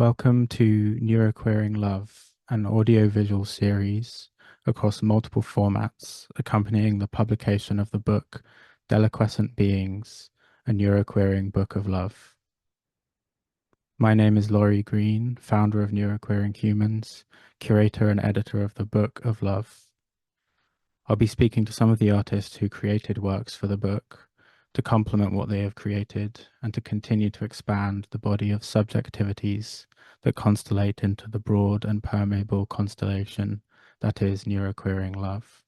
Welcome to Neuroqueering Love, an audiovisual series across multiple formats accompanying the publication of the book Deliquescent Beings, a Neuroqueering Book of Love. My name is Laurie Green, founder of Neuroqueering Humans, curator and editor of the Book of Love. I'll be speaking to some of the artists who created works for the book to complement what they have created and to continue to expand the body of subjectivities that constellate into the broad and permeable constellation that is neuroqueering love.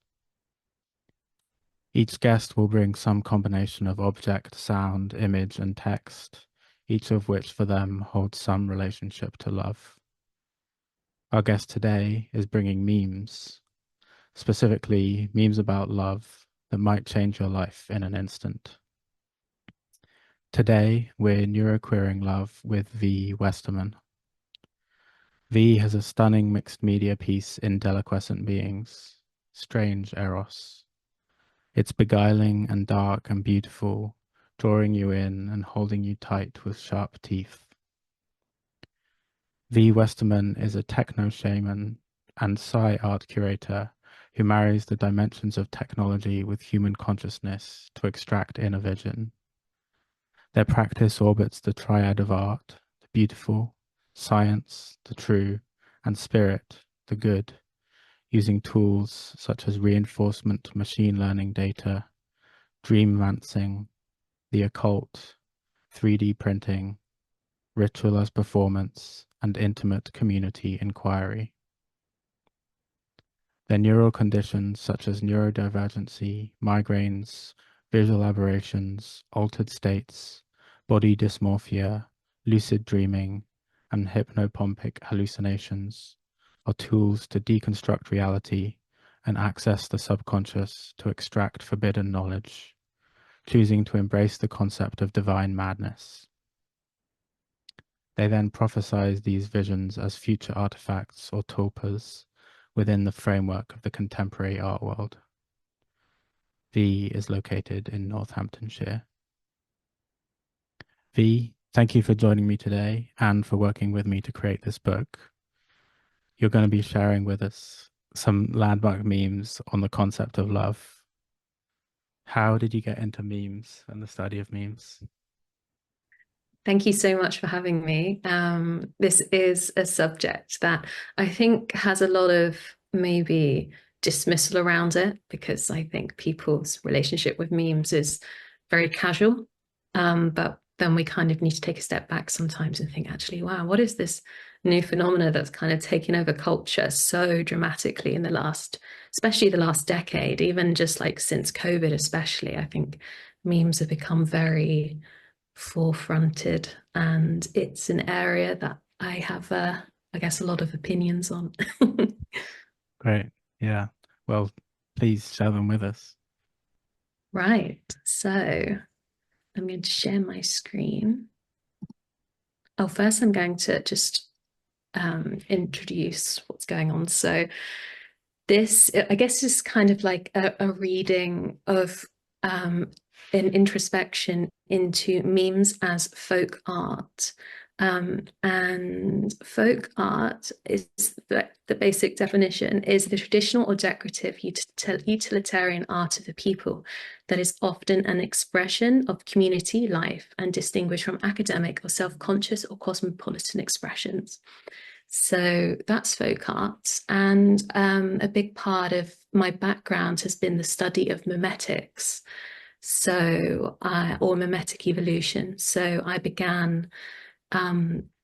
Each guest will bring some combination of object, sound, image, and text, each of which for them holds some relationship to love. Our guest today is bringing memes, specifically memes about love that might change your life in an instant. Today, we're neuroqueering love with V Westerman. V has a stunning mixed media piece in Deliquescent Beings, Strange Eros. It's beguiling and dark and beautiful, drawing you in and holding you tight with sharp teeth. V Westerman is a techno shaman and psi art curator who marries the dimensions of technology with human consciousness to extract inner vision. Their practice orbits the triad of art, the beautiful, science, the true, and spirit, the good, using tools such as reinforcement machine learning data, dreammancing, the occult, 3D printing, ritual as performance, and intimate community inquiry. Their neural conditions such as neurodivergency, migraines, visual aberrations, altered states, body dysmorphia, lucid dreaming, and hypnopompic hallucinations are tools to deconstruct reality and access the subconscious to extract forbidden knowledge, choosing to embrace the concept of divine madness. They then prophesize these visions as future artifacts or tulpas within the framework of the contemporary art world. V is located in Northamptonshire. V, thank you for joining me today and for working with me to create this book. You're going to be sharing with us some landmark memes on the concept of love. How did you get into memes and the study of memes? Thank you so much for having me. This is a subject that I think has a lot of maybe dismissal around it because I think people's relationship with memes is very casual. But then we kind of need to take a step back sometimes and think, actually, wow, what is this new phenomena that's kind of taken over culture so dramatically in the last, especially the last decade, even just like since COVID, especially, I think memes have become very forefronted, and it's an area that I have, I guess, a lot of opinions on. Great. Yeah. Well, please share them with us. Right. So I'm going to share my screen. Oh, first I'm going to just introduce what's going on. So this, I guess, is kind of like a reading of an introspection into memes as folk art. And folk art is the basic definition is the traditional or decorative utilitarian art of the people that is often an expression of community life and distinguished from academic or self-conscious or cosmopolitan expressions. So that's folk art. And a big part of my background has been the study of memetics. So, or memetic evolution. So I began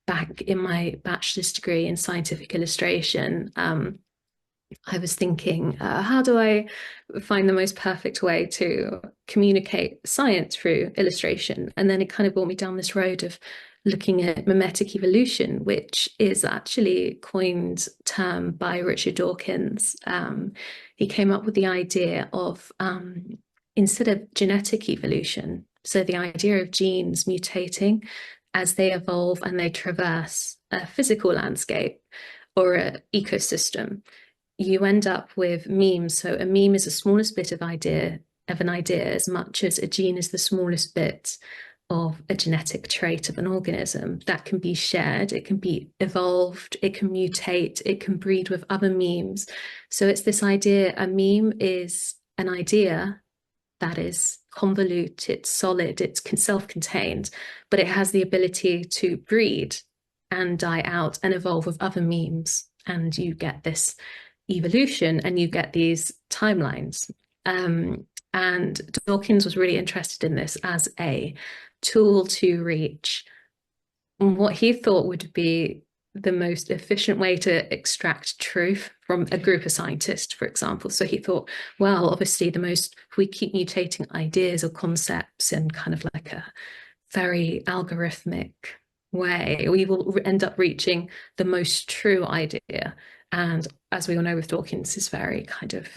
back in my bachelor's degree in scientific illustration. I was thinking, how do I find the most perfect way to communicate science through illustration? And then it kind of brought me down this road of looking at memetic evolution, which is actually a coined term by Richard Dawkins. He came up with the idea of instead of genetic evolution, so the idea of genes mutating as they evolve and they traverse a physical landscape or an ecosystem, you end up with memes. So a meme is the smallest bit of an idea as much as a gene is the smallest bit of a genetic trait of an organism that can be shared, it can be evolved, it can mutate, it can breed with other memes. So it's this idea, a meme is an idea that is convolute, it's solid, it's self-contained, but it has the ability to breed and die out and evolve with other memes. And you get this evolution and you get these timelines. And Dawkins was really interested in this as a tool to reach what he thought would be the most efficient way to extract truth from a group of scientists, for example. So he thought, well, obviously, if we keep mutating ideas or concepts in kind of like a very algorithmic way, we will end up reaching the most true idea. And as we all know with Dawkins, is very kind of,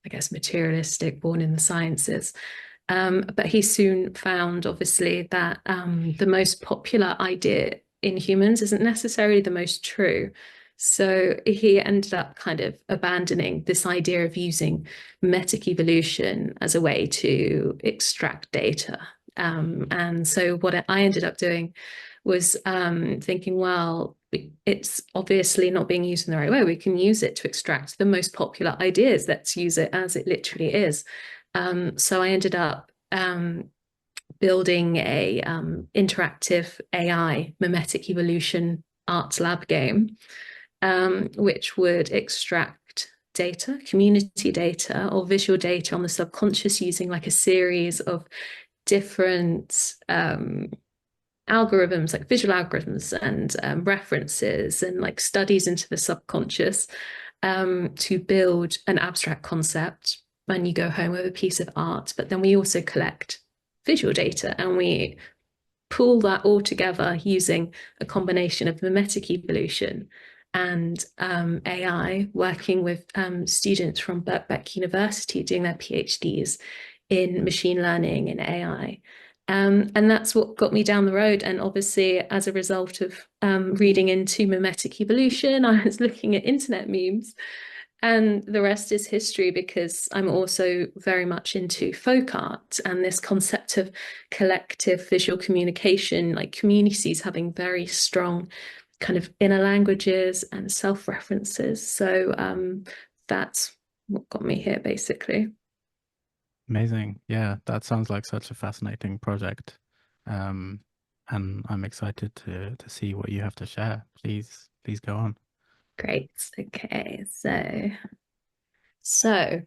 I guess, materialistic, born in the sciences. But he soon found, obviously, that the most popular idea in humans isn't necessarily the most true. So he ended up kind of abandoning this idea of using metic evolution as a way to extract data. And so what I ended up doing was thinking, well, it's obviously not being used in the right way. We can use it to extract the most popular ideas. Let's use it as it literally is. So I ended up building a interactive AI mimetic evolution arts lab game, which would extract data, community data or visual data on the subconscious using like a series of different algorithms, like visual algorithms and references and like studies into the subconscious to build an abstract concept. And you go home with a piece of art, but then we also collect visual data and we pull that all together using a combination of mimetic evolution and AI, working with students from Birkbeck University doing their PhDs in machine learning and AI. And that's what got me down the road. And obviously, as a result of reading into mimetic evolution, I was looking at internet memes. And the rest is history because I'm also very much into folk art and this concept of collective visual communication, like communities having very strong kind of inner languages and self-references. So that's what got me here, basically. Amazing. Yeah, that sounds like such a fascinating project. Um, and I'm excited to see what you have to share. Please go on. Great. Okay. So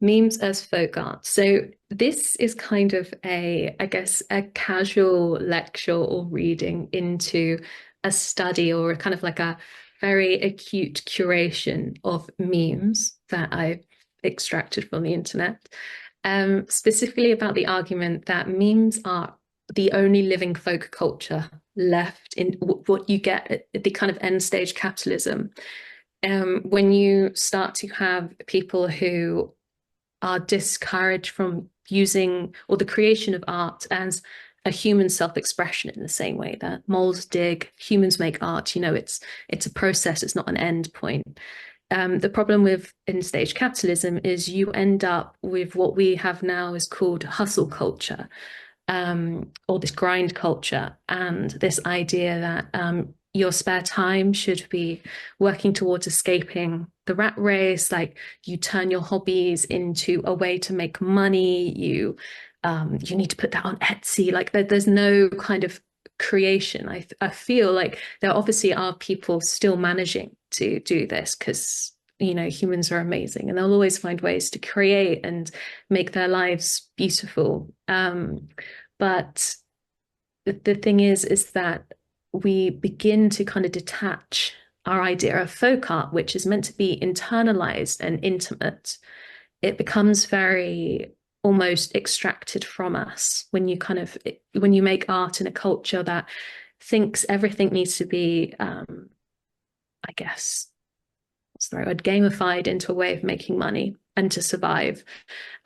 memes as folk art. So this is kind of I guess, a casual lecture or reading into a study or kind of like a very acute curation of memes that I've extracted from the internet, specifically about the argument that memes are the only living folk culture left in what you get at the kind of end stage capitalism. When you start to have people who are discouraged from using or the creation of art as a human self-expression in the same way that moles dig, humans make art. It's a process, it's not an end point. The problem with in-stage capitalism is you end up with what we have now is called hustle culture, or this grind culture, and this idea that your spare time should be working towards escaping the rat race. Like you turn your hobbies into a way to make money. You need to put that on Etsy. Like there's no kind of creation. I feel like there obviously are people still managing to do this because humans are amazing and they'll always find ways to create and make their lives beautiful. But the thing is that we begin to kind of detach our idea of folk art, which is meant to be internalized and intimate. It becomes very almost extracted from us when you make art in a culture that thinks everything needs to be, I guess, what's the right word, gamified into a way of making money and to survive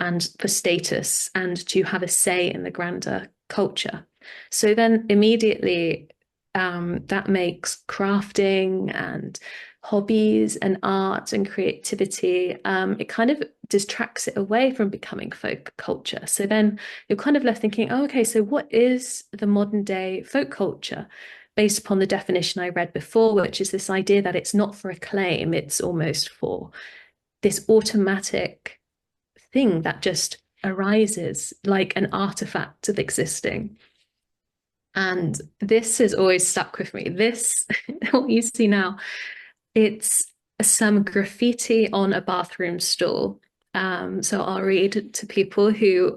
and for status and to have a say in the grander culture. So then immediately that makes crafting and hobbies and art and creativity, it kind of distracts it away from becoming folk culture. So then you're kind of left thinking, oh, okay, so what is the modern day folk culture? Based upon the definition I read before, which is this idea that it's not for acclaim, it's almost for this automatic thing that just arises like an artifact of existing. And this has always stuck with me. This, what you see now, it's some graffiti on a bathroom stall. So I'll read to people who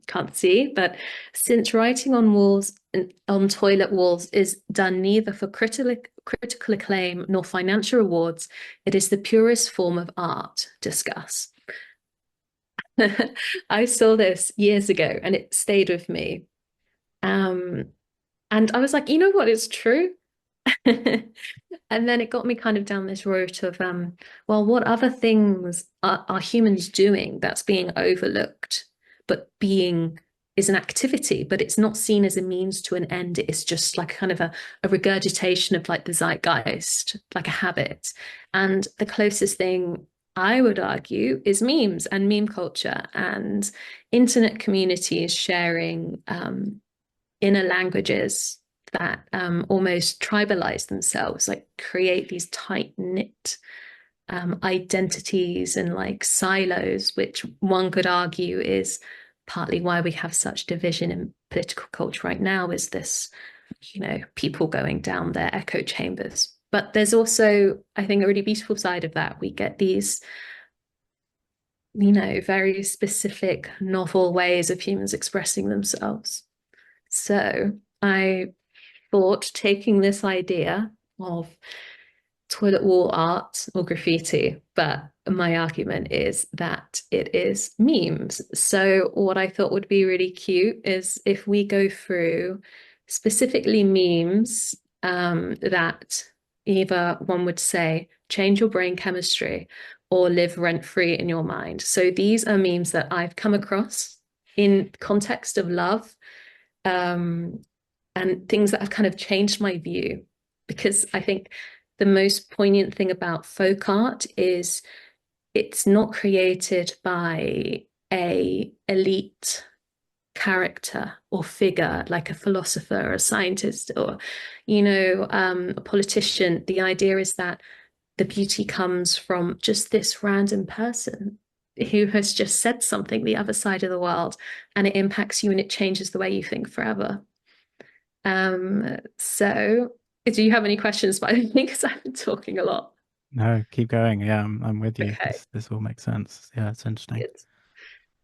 can't see, but since writing on walls and on toilet walls is done neither for critical acclaim nor financial rewards, it is the purest form of art. Discuss. I saw this years ago and it stayed with me. Um, and I was like, you know what? It's true. And then it got me kind of down this route of, well, what other things are humans doing that's being overlooked, but being is an activity, but it's not seen as a means to an end. It's just like kind of a regurgitation of like the zeitgeist, like a habit. And the closest thing I would argue is memes and meme culture and internet communities sharing inner languages that almost tribalize themselves, like create these tight knit identities and like silos, which one could argue is partly why we have such division in political culture right now, is this, people going down their echo chambers. But there's also, I think, a really beautiful side of that. We get these, very specific, novel ways of humans expressing themselves. So I thought taking this idea of toilet wall art or graffiti, but my argument is that it is memes. So what I thought would be really cute is if we go through specifically memes that either one would say change your brain chemistry or live rent free in your mind. So these are memes that I've come across in context of love, and things that have kind of changed my view, because I think the most poignant thing about folk art is it's not created by a elite character or figure like a philosopher or a scientist or a politician. The idea is that the beauty comes from just this random person who has just said something the other side of the world, and it impacts you and it changes the way you think forever. So do you have any questions about anything? Because I've been talking a lot. No, keep going. Yeah, I'm with you. Okay, This all makes sense. Yeah, it's interesting. good.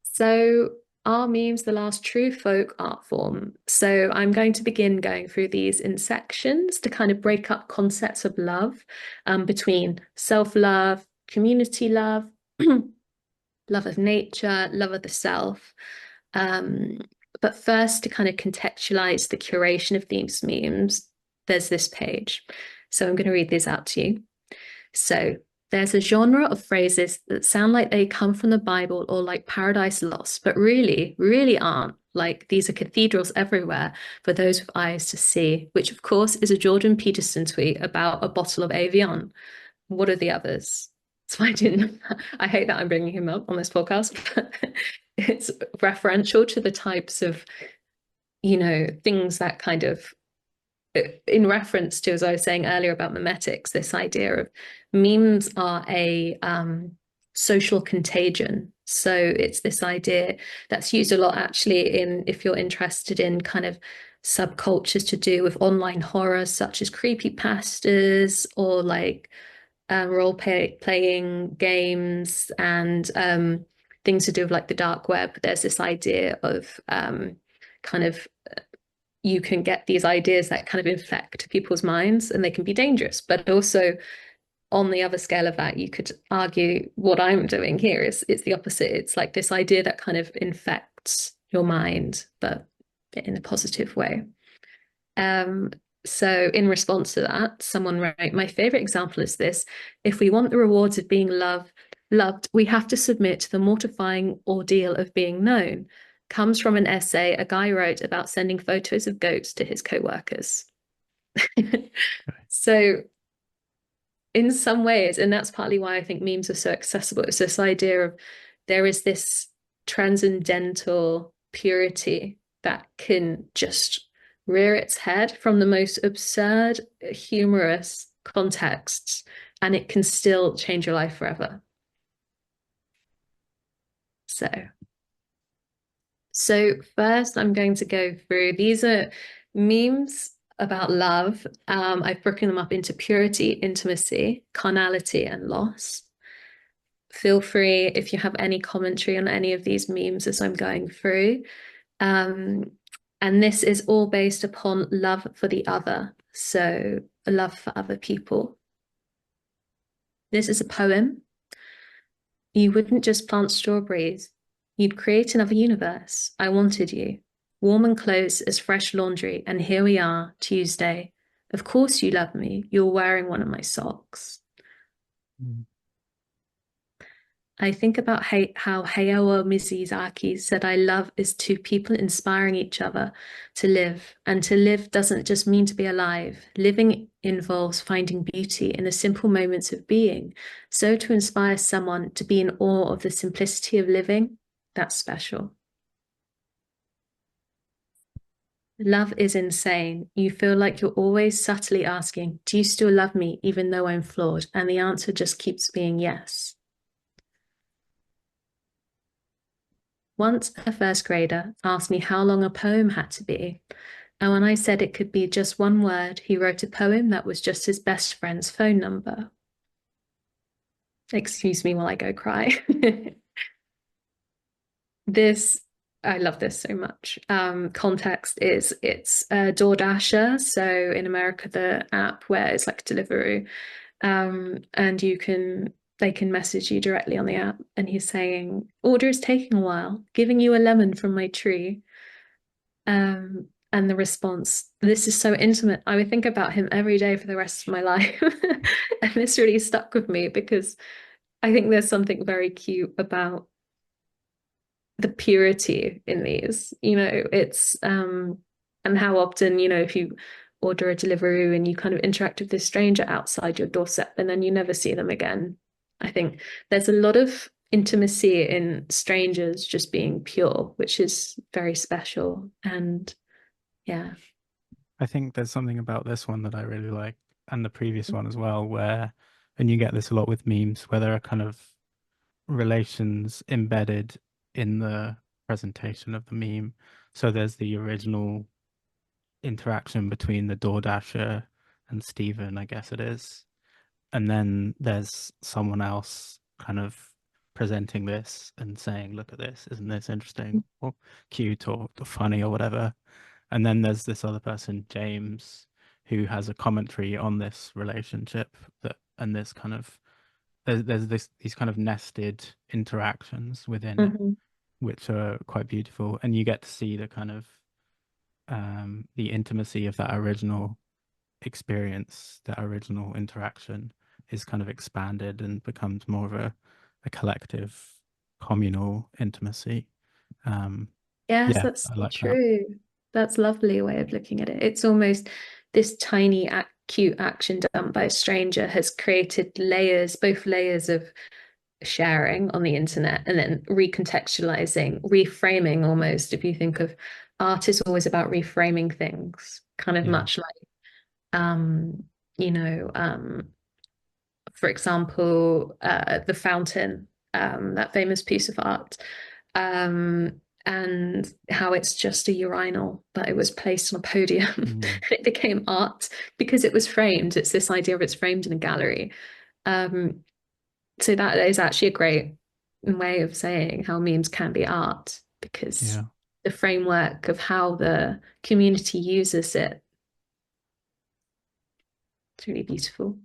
So are memes the last true folk art form? So I'm going to begin going through these in sections to kind of break up concepts of love, between self-love, community love, love of nature, love of the self. Um, but first, to kind of contextualize the curation of these memes, there's this page. So I'm going to read these out to you. So there's a genre of phrases that sound like they come from the Bible or like Paradise Lost, but really, really aren't. Like these are cathedrals everywhere for those with eyes to see, which of course is a Jordan Peterson tweet about a bottle of Avion. What are the others? So I didn't, I hate that I'm bringing him up on this podcast, but it's referential to the types of, things that kind of, in reference to, as I was saying earlier about memetics, this idea of memes are a social contagion. So it's this idea that's used a lot actually in, if you're interested in kind of subcultures to do with online horror, such as creepypastas or like playing games and things to do with like the dark web. There's this idea of kind of you can get these ideas that kind of infect people's minds and they can be dangerous. But also on the other scale of that, you could argue what I'm doing here is it's the opposite. It's like this idea that kind of infects your mind, but in a positive way. Um, so in response to that, someone wrote, my favorite example is this: if we want the rewards of being loved, we have to submit to the mortifying ordeal of being known. Comes from an essay a guy wrote about sending photos of goats to his co-workers. So in some ways, and that's partly why I think memes are so accessible. It's this idea of there is this transcendental purity that can just rear its head from the most absurd, humorous contexts, and it can still change your life forever. So, so first I'm going to go through, these are memes about love. I've broken them up into purity, intimacy, carnality, and loss. Feel free if you have any commentary on any of these memes as I'm going through. Um, and this is all based upon love for the other. So, love for other people. This is a poem. You wouldn't just plant strawberries, you'd create another universe. I wanted you. Warm and close as fresh laundry. And here we are, Tuesday. Of course you love me. You're wearing one of my socks. Mm. I think about how Hayao Mizaki said, I love is two people inspiring each other to live. And to live doesn't just mean to be alive. Living involves finding beauty in the simple moments of being. So to inspire someone to be in awe of the simplicity of living, that's special. Love is insane. You feel like you're always subtly asking, do you still love me even though I'm flawed? And the answer just keeps being yes. Once a first grader asked me how long a poem had to be, and when I said it could be just one word, he wrote a poem that was just his best friend's phone number. Excuse me while I go cry. This, I love this so much. Context is it's a DoorDasher. So in America, the app where it's like Deliveroo, and they can message you directly on the app. And he's saying, order is taking a while, giving you a lemon from my tree. And the response, this is so intimate. I would think about him every day for the rest of my life. And this really stuck with me because I think there's something very cute about the purity in these. It's and how often, if you order a Deliveroo and you kind of interact with this stranger outside your doorstep and then you never see them again. I think there's a lot of intimacy in strangers just being pure, which is very special. And yeah. I think there's something about this one that I really like, and the previous one as well, and you get this a lot with memes, where there are kind of relations embedded in the presentation of the meme. So there's the original interaction between the DoorDasher and Stephen, I guess it is. And then there's someone else kind of presenting this and saying, look at this, isn't this interesting or cute or funny or whatever? And then there's this other person, James, who has a commentary on this relationship that and this kind of there's these kind of nested interactions within it, Mhm. which are quite beautiful. And you get to see the kind of the intimacy of that original experience, that original interaction is kind of expanded and becomes more of a collective communal intimacy. Um, Yes, yeah, that's I so like that. true. That's a lovely way of looking at it. It's almost this tiny, cute action done by a stranger has created layers, both layers of sharing on the internet and then recontextualizing, reframing almost. If you think of art is always about reframing things, kind of Yeah. much like, um, you know, um, for example, The Fountain, that famous piece of art, and how it's just a urinal, but it was placed on a podium Mm, and it became art because it was framed. It's this idea of it's framed in a gallery. Um, so that is actually a great way of saying how memes can be art because yeah. the framework of how the community uses it, it's really beautiful.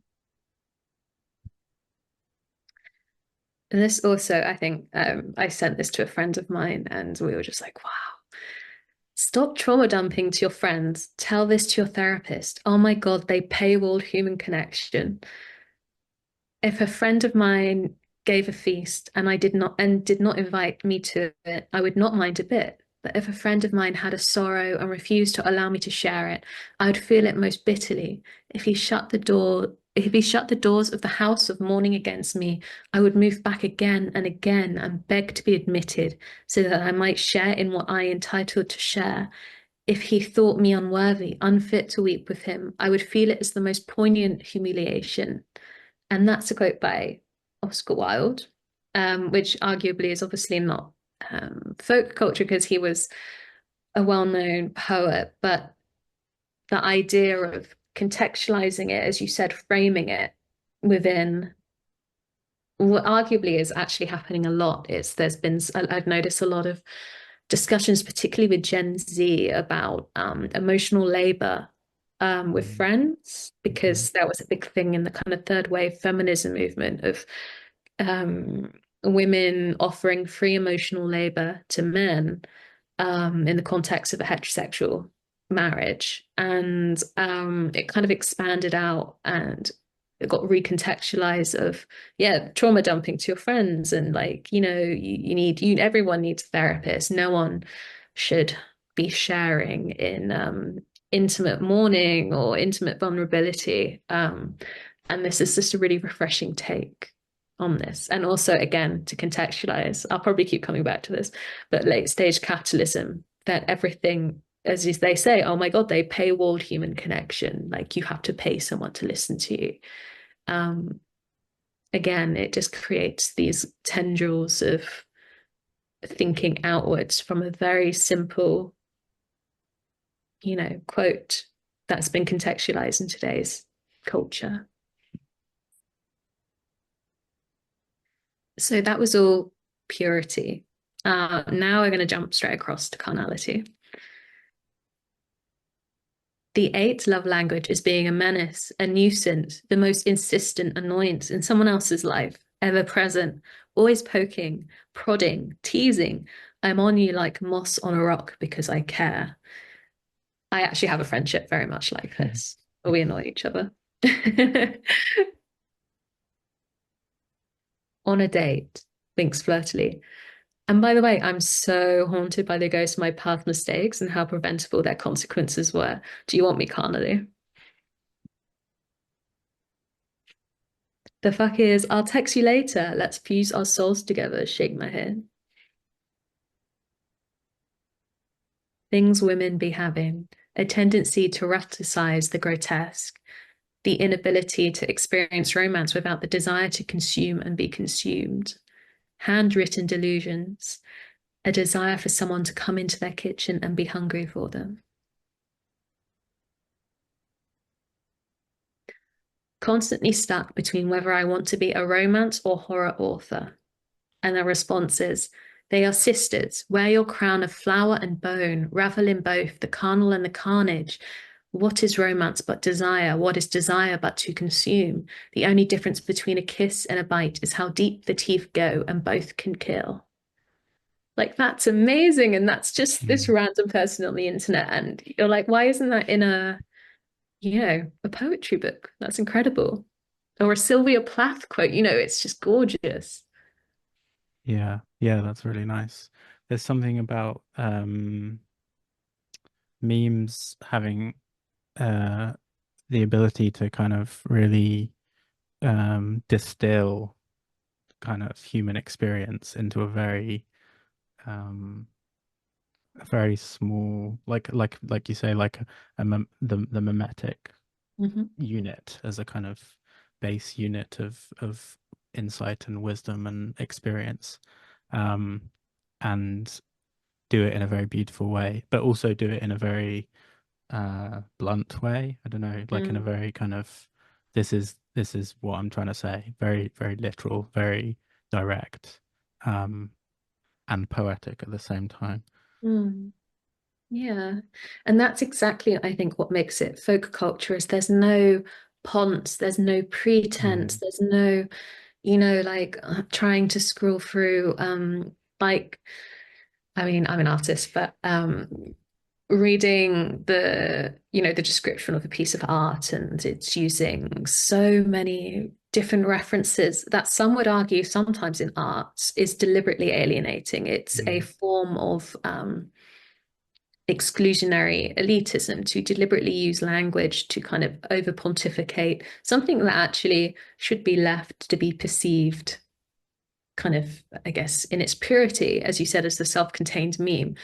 And this also, I think, I sent this to a friend of mine, and we were just like, wow, stop trauma dumping to your friends. Tell this to your therapist. Oh my God, they paywalled human connection. If a friend of mine gave a feast and I did not invite me to it, I would not mind a bit. But if a friend of mine had a sorrow and refused to allow me to share it, I would feel it most bitterly. If he shut the door If he shut the doors of the house of mourning against me, I would move back again and again and beg to be admitted so that I might share in what I entitled to share. If he thought me unworthy, unfit to weep with him, I would feel it as the most poignant humiliation. And that's a quote by Oscar Wilde, which arguably is obviously not folk culture because he was a well-known poet, but the idea of contextualizing it, as you said, framing it within what arguably is actually happening a lot is there's been, I've noticed a lot of discussions, particularly with Gen Z, about emotional labor with Mm. friends, Mhm. because that was a big thing in the kind of third wave feminism movement of um, women offering free emotional labor to men in the context of a heterosexual marriage. And it kind of expanded out and it got recontextualized of, yeah, trauma dumping to your friends. And like, everyone needs a therapist. No one should be sharing in intimate mourning or intimate vulnerability. And this is just a really refreshing take on this. And also, again, to contextualize, I'll probably keep coming back to this, but late stage capitalism, that everything, as they say, oh my God, they paywalled human connection. Like you have to pay someone to listen to you. Um, Again, it just creates these tendrils of thinking outwards from a very simple, quote that's been contextualized in today's culture. So that was all purity. Now we're going to jump straight across to carnality. The eighth love language is being a menace, a nuisance, the most insistent annoyance in someone else's life, ever present, always poking, prodding, teasing. I'm on you like moss on a rock because I care. I actually have a friendship very much like this, where we annoy each other. On a date, thinks flirtily. And by the way, I'm so haunted by the ghosts of my past mistakes and how preventable their consequences were. Do you want me carnally? The fuck is, I'll text you later. Let's fuse our souls together. Shake my head. Things women be having a tendency to romanticize the grotesque, the inability to experience romance without the desire to consume and be consumed, handwritten delusions, a desire for someone to come into their kitchen and be hungry for them. Constantly stuck between whether I want to be a romance or horror author. And the response is, they are sisters. Wear your crown of flower and bone. Revel in both the carnal and the carnage. What is romance but desire? What is desire but to consume? The only difference between a kiss and a bite is how deep the teeth go, and both can kill. Like, that's amazing. And that's just this Mm. random person on the internet. And you're like, why isn't that in a poetry book? That's incredible. Or a Sylvia Plath quote, it's just gorgeous. Yeah, yeah, that's really nice. There's something about memes having uh the ability to kind of really distill kind of human experience into um a very small, like you say, like the mimetic Mhm. unit as a kind of base unit of insight and wisdom and experience, um and do it in a very beautiful way, but also do it in a very blunt way. I don't know, like in a Mm. very kind of this is what I'm trying to say. Very, very literal, very direct, um, and poetic at the same time. Mm. Yeah. And that's exactly, I think, what makes it folk culture is there's no ponce, there's no pretense, Mm. there's no, like trying to scroll through like I mean, I'm an artist, but reading the description of a piece of art and it's using so many different references that some would argue sometimes in art is deliberately alienating. It's a Mm. form of exclusionary elitism, to deliberately use language to kind of over pontificate something that actually should be left to be perceived kind of, I guess, in its purity, as you said, as the self-contained meme.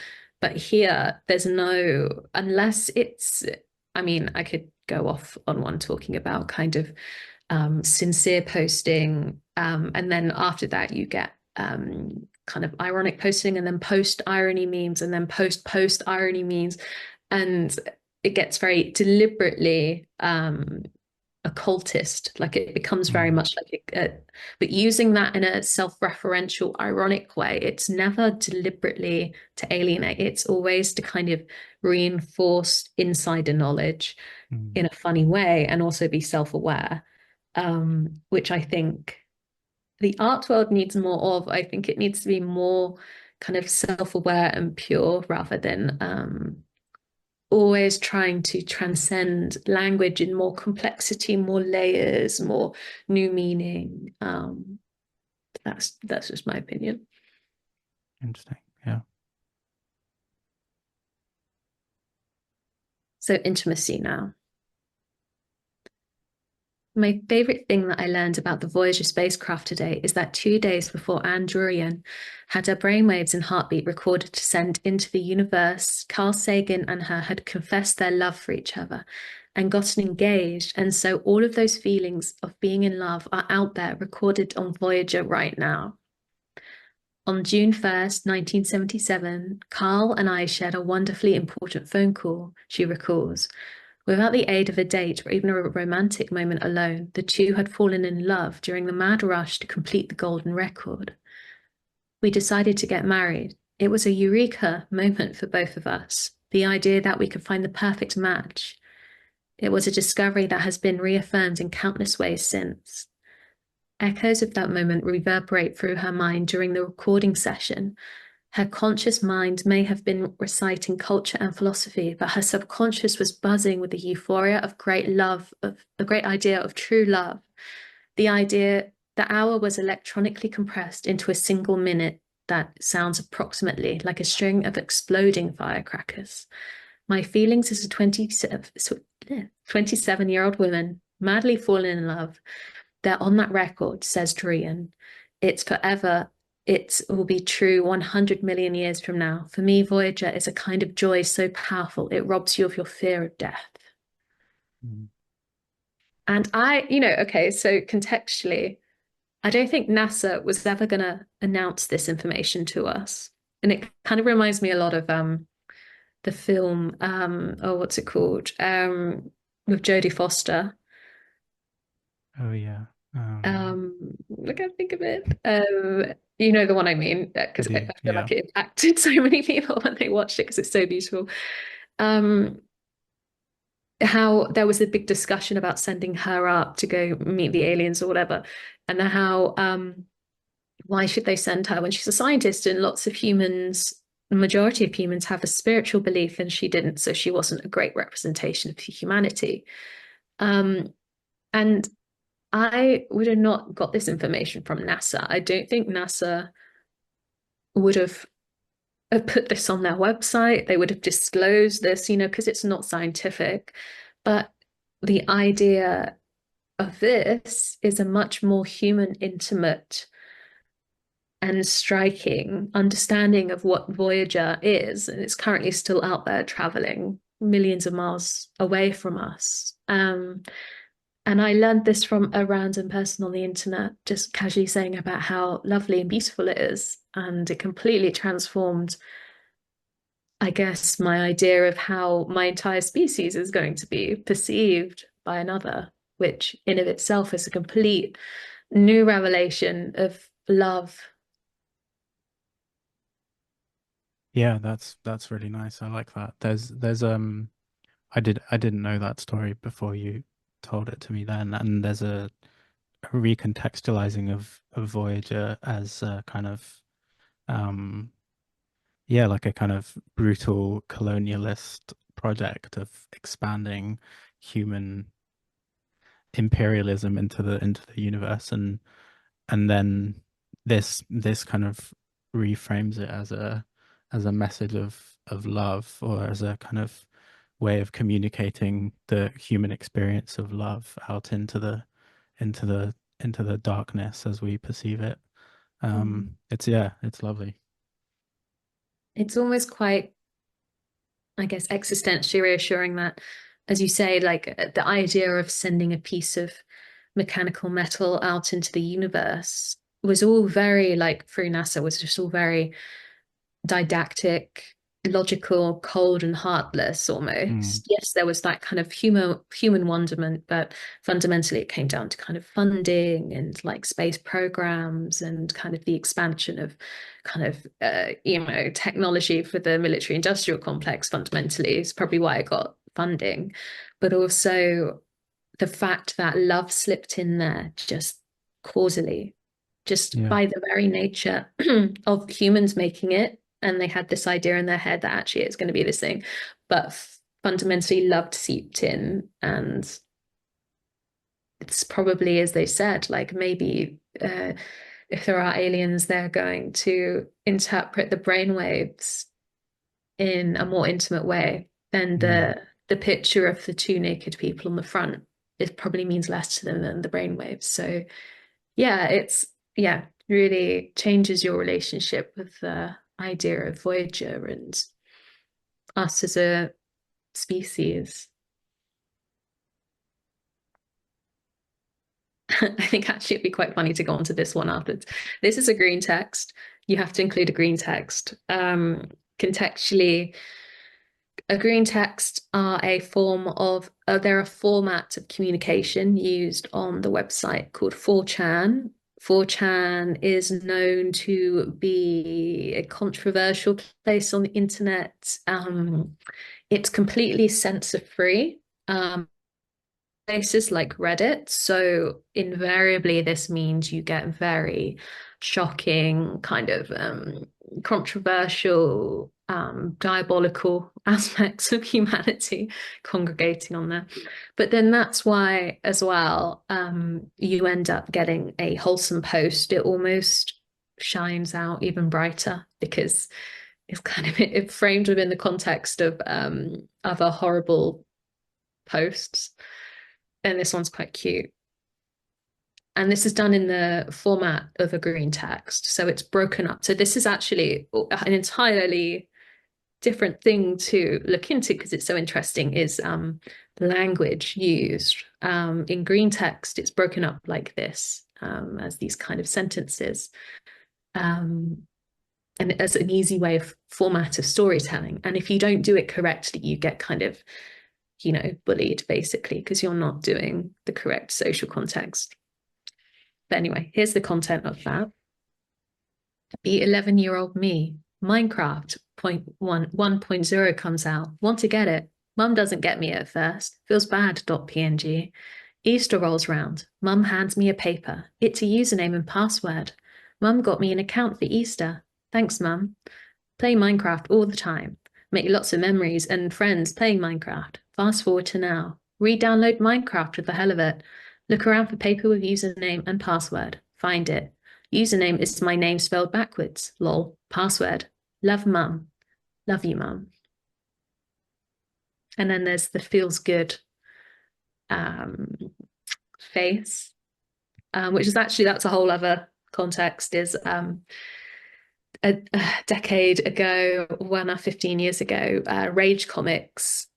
But here, there's no, unless it's, I mean, I could go off on one talking about kind of sincere posting. And then after that, you get kind of ironic posting, and then post irony memes, and then post irony memes. And it gets very deliberately occultist, like it becomes very Mm, much like but using that in a self-referential, ironic way. It's never deliberately to alienate, it's always to kind of reinforce insider knowledge mm. in a funny way and also be self-aware, which I think the art world needs more of. I think it needs to be more kind of self-aware and pure rather than always trying to transcend language in more complexity, more layers, more new meaning. That's just my opinion. Interesting. Yeah. So intimacy now. My favorite thing that I learned about the Voyager spacecraft today is that 2 days before Anne Druyan had her brainwaves and heartbeat recorded to send into the universe, Carl Sagan and her had confessed their love for each other and gotten engaged. And so all of those feelings of being in love are out there recorded on Voyager right now. On June 1st, 1977, Carl and I shared a wonderfully important phone call, she recalls. Without the aid of a date or even a romantic moment alone, the two had fallen in love during the mad rush to complete the golden record. We decided to get married. It was a eureka moment for both of us, the idea that we could find the perfect match. It was a discovery that has been reaffirmed in countless ways since. Echoes of that moment reverberate through her mind during the recording session. Her conscious mind may have been reciting culture and philosophy, but her subconscious was buzzing with the euphoria of great love, of the great idea of true love. The idea, the hour was electronically compressed into a single minute that sounds approximately like a string of exploding firecrackers. My feelings as a 27-year-old woman, madly fallen in love, they're on that record, says Druyan. It's forever. It will be true 100 million years from now. For me, Voyager is a kind of joy so powerful, it robs you of your fear of death. Mm. And okay, so contextually, I don't think NASA was ever going to announce this information to us. And it kind of reminds me a lot of the film, oh, what's it called? With Jodie Foster. Oh yeah. I can't think of it. You know the one I mean, I because I do. feel Yeah. like it impacted so many people when they watched it because it's so beautiful. Um, how there was a big discussion about sending her up to go meet the aliens or whatever, and how why should they send her when she's a scientist and lots of humans, the majority of humans have a spiritual belief and she didn't, so she wasn't a great representation of humanity. Um, and I would have not got this information from NASA. I don't think NASA would have put this on their website. They would have disclosed this, because it's not scientific. But the idea of this is a much more human, intimate, and striking understanding of what Voyager is. And it's currently still out there traveling millions of miles away from us. And I learned this from a random person on the internet, just casually saying about how lovely and beautiful it is. And it completely transformed, I guess, my idea of how my entire species is going to be perceived by another, which in of itself is a complete new revelation of love. Yeah, that's really nice. I like that. There's I didn't know that story before you told it to me then, and there's a recontextualizing of Voyager as a kind of um yeah, like a kind of brutal colonialist project of expanding human imperialism into the universe, and then this kind of reframes it as a message of of love, or as a kind of way of communicating the human experience of love out into the into the darkness as we perceive it. Mm. It's yeah, it's lovely. It's almost quite, I guess, existentially reassuring that, as you say, like the idea of sending a piece of mechanical metal out into the universe was all very, like, through NASA, was just all very didactic, logical, cold and heartless Mm, almost. Yes, there was that kind of human wonderment, but fundamentally it came down to kind of funding and like space programs and kind of the expansion of kind of technology for the military industrial complex fundamentally is probably why it got funding. But also the fact that love slipped in there just causally, just yeah, by the very nature of humans making it. And they had this idea in their head that actually it's going to be this thing. But fundamentally, love seeped in. And it's probably, as they said, like maybe if there are aliens, they're going to interpret the brainwaves in a more intimate way than mm, the picture of the two naked people on the front. It probably means less to them than the brainwaves. So yeah, it's yeah, really changes your relationship with the idea of Voyager and us as a species. I think actually it'd be quite funny to go on to this one afterwards. This is a green text. You have to include a green text. Contextually, a green text are a form of, they're a format of communication used on the website called 4chan. 4chan is known to be a controversial place on the internet. It's completely censor free. Places like Reddit. So invariably, this means you get very shocking, kind of controversial, diabolical aspects of humanity congregating on there. But then that's why, as well, you end up getting a wholesome post. It almost shines out even brighter because it's kind of it framed within the context of other horrible posts. And this one's quite cute. And this is done in the format of a green text. So it's broken up. So this is actually an entirely different thing to look into because it's so interesting is the language used. In green text, it's broken up like this as these kind of sentences. Um, and as an easy way of format of storytelling. And if you don't do it correctly, you get kind of bullied basically because you're not doing the correct social context. But anyway, here's the content of that. Be 11-year-old me. Minecraft 1.0 comes out. Want to get it. Mum doesn't get me at first. Feels bad. .png. Easter rolls round. Mum hands me a paper. It's a username and password. Mum got me an account for Easter. Thanks, Mum. Play Minecraft all the time. Make lots of memories and friends playing Minecraft. Fast forward to now. Re-download Minecraft with the hell of it. Look around for paper with username and password. Find it. Username is my name spelled backwards. Lol. Password. Love Mum. Love you, Mum. And then there's the feels good um, face, which is actually, that's a whole other context, is a decade ago, 15 years ago, Rage comics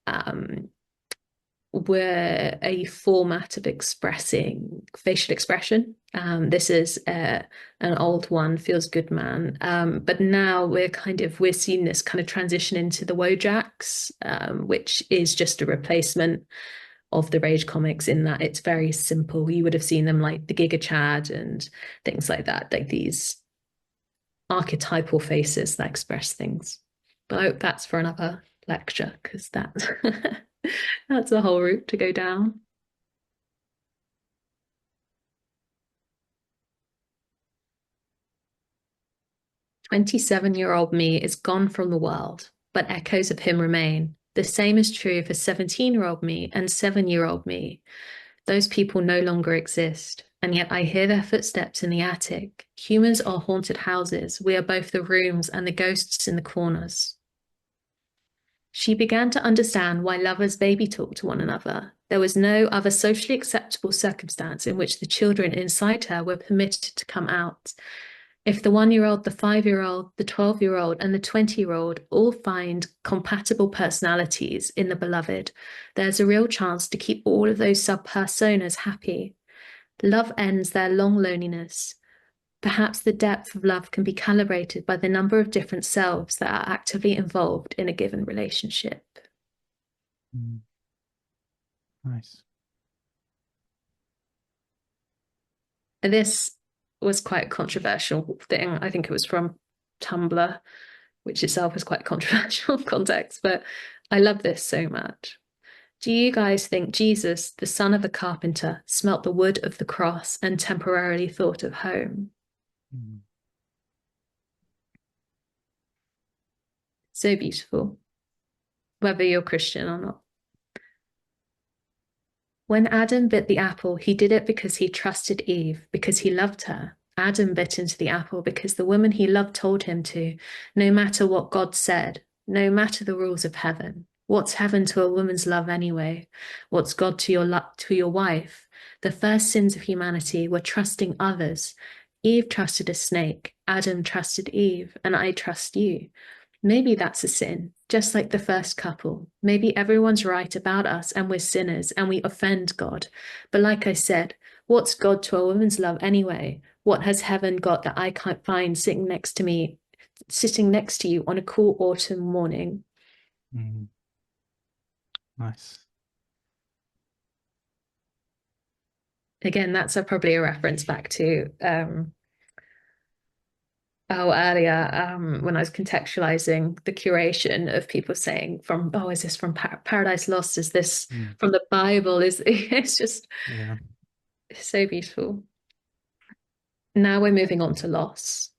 were a format of expressing facial expression. This is an old one, Feels Good Man. But now we're seeing this kind of transition into the Wojaks, which is just a replacement of the Rage comics in that it's very simple. You would have seen them like the Giga Chad and things like that, like these archetypal faces that express things. But I hope that's for another lecture because that's that's a whole route to go down. 27-year-old me is gone from the world, but echoes of him remain. The same is true for 17-year-old me and 7-year-old me. Those people no longer exist, and yet I hear their footsteps in the attic. Humans are haunted houses. We are both the rooms and the ghosts in the corners. She began to understand why lovers baby talk to one another. There was no other socially acceptable circumstance in which the children inside her were permitted to come out. If the 1 year old, the 5 year old, the 12 year old, and the 20 year old all find compatible personalities in the beloved, there's a real chance to keep all of those sub personas happy. Love ends their long loneliness. Perhaps the depth of love can be calibrated by the number of different selves that are actively involved in a given relationship. Mm. Nice. And this was quite a controversial thing. I think it was from Tumblr, which itself was quite controversial context, but I love this so much. Do you guys think Jesus, the son of a carpenter, smelt the wood of the cross and temporarily thought of home? Mm. So beautiful, whether you're Christian or not. When Adam bit the apple, he did it because he trusted Eve, because he loved her. Adam bit into the apple because the woman he loved told him to, no matter what God said, no matter the rules of heaven. What's heaven to a woman's love anyway? What's God to your wife? The first sins of humanity were trusting others. Eve trusted a snake, Adam trusted Eve, and I trust you. Maybe that's a sin, just like the first couple. Maybe everyone's right about us and we're sinners and we offend God. But like I said, what's God to a woman's love anyway? What has heaven got that I can't find sitting next to me, sitting next to you on a cool autumn morning? Mm. Nice. Again, that's probably a reference back to earlier when I was contextualizing the curation of people saying from, oh, is this from Paradise Lost? Is this Mm. from the Bible? Is it's just Yeah. so beautiful. Now we're moving on to loss.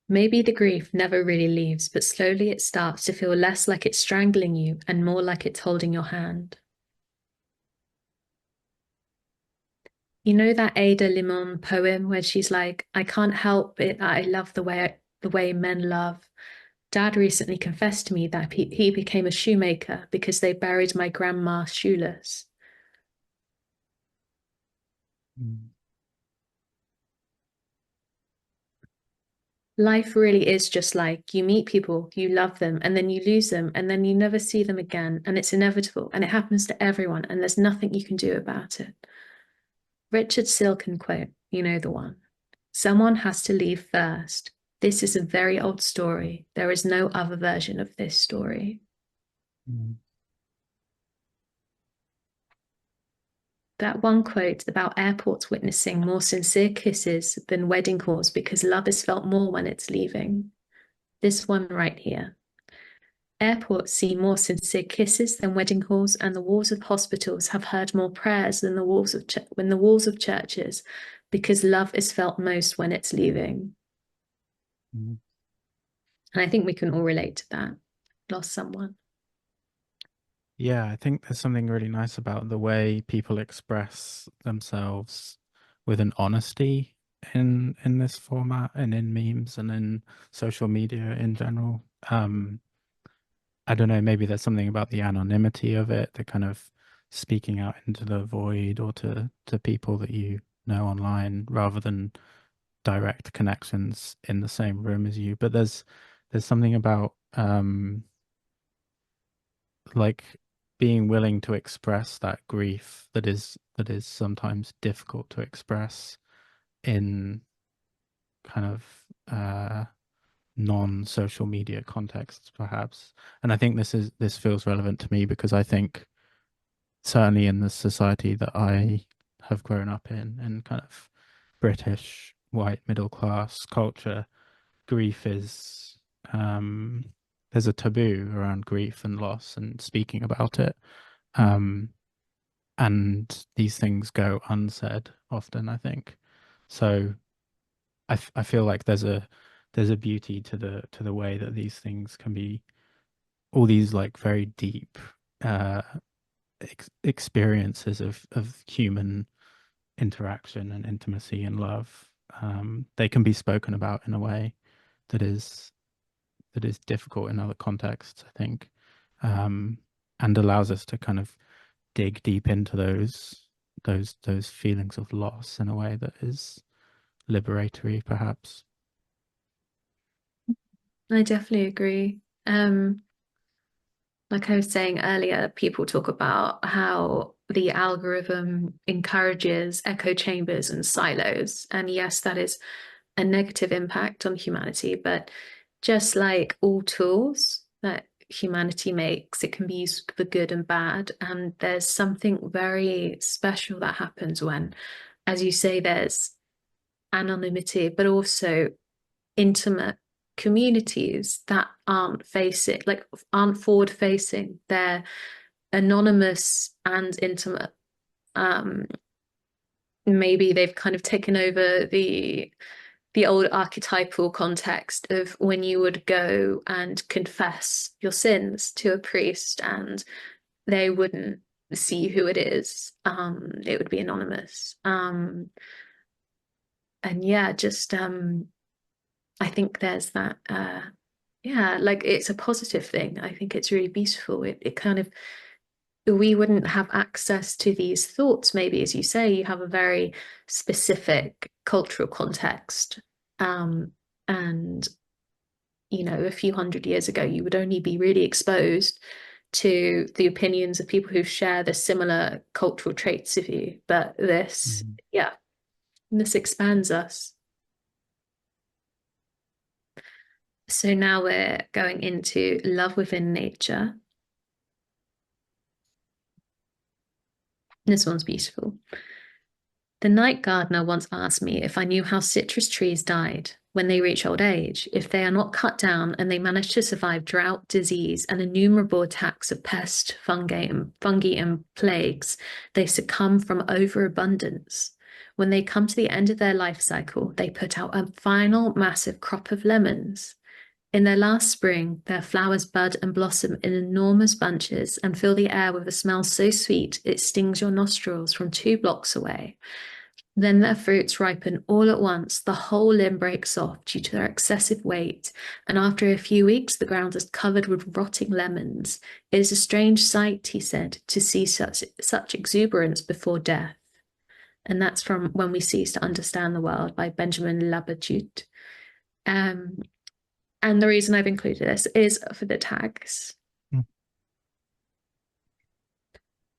Maybe the grief never really leaves, but slowly it starts to feel less like it's strangling you and more like it's holding your hand. You know that Ada Limon poem where she's like, I can't help it, I love the way men love. Dad recently confessed to me that he became a shoemaker because they buried my grandma shoeless. Mm. Life really is just like you meet people, you love them, and then you lose them, and then you never see them again, and it's inevitable, and it happens to everyone, and there's nothing you can do about it. Richard Silken quote, you know the one. Someone has to leave first. This is a very old story. There is no other version of this story. Mm. That one quote about airports witnessing more sincere kisses than wedding calls because love is felt more when it's leaving. This one right here. Airports see more sincere kisses than wedding halls, and the walls of hospitals have heard more prayers than the walls of when the walls of churches, because love is felt most when it's leaving. Mm. And I think we can all relate to that. Lost someone. Yeah, I think there's something really nice about the way people express themselves with an honesty in this format and in memes and in social media in general. I don't know, maybe there's something about the anonymity of it, the kind of speaking out into the void or to people that you know online rather than direct connections in the same room as you. But there's something about like being willing to express that grief that is sometimes difficult to express in kind of non-social media contexts perhaps. And I think this feels relevant to me because I think certainly in the society that I have grown up in kind of British white middle class culture, grief is um there's a taboo around grief and loss and speaking about it. Um and these things go unsaid often, I think. So I feel like there's a beauty to the way that these things can be all these like very deep uh experiences of human interaction and intimacy and love. They can be spoken about in a way that is that is difficult in other contexts, I think, um, and allows us to kind of dig deep into those feelings of loss in a way that is liberatory, perhaps. I definitely agree. Like I was saying earlier, people talk about how the algorithm encourages echo chambers and silos. And yes, that is a negative impact on humanity, but just like all tools that humanity makes, it can be used for good and bad. And there's something very special that happens when, as you say, there's anonymity, but also intimate communities that aren't forward facing. They're anonymous and intimate. Um, Maybe they've kind of taken over the old archetypal context of when you would go and confess your sins to a priest and they wouldn't see who it is. It would be anonymous. And yeah, just I think there's that yeah, like it's a positive thing. I think it's really beautiful. It kind of we wouldn't have access to these thoughts, maybe, as you say, you have a very specific cultural context. Um, and, a few hundred years ago, you would only be really exposed to the opinions of people who share the similar cultural traits of you. But this, Mhm. yeah, this expands us. So now we're going into love within nature. This one's beautiful. The night gardener once asked me if I knew how citrus trees died when they reach old age, if they are not cut down and they manage to survive drought, disease, and innumerable attacks of pest, fungi and plagues, they succumb from overabundance. When they come to the end of their life cycle, they put out a final massive crop of lemons. In their last spring, their flowers bud and blossom in enormous bunches and fill the air with a smell so sweet it stings your nostrils from 2 blocks away. Then their fruits ripen all at once. The whole limb breaks off due to their excessive weight, and after a few weeks, the ground is covered with rotting lemons. It is a strange sight, he said, to see such exuberance before death. And that's from When We Cease to Understand the World by Benjamin Labatut. Um, and the reason I've included this is for the tags. Mm.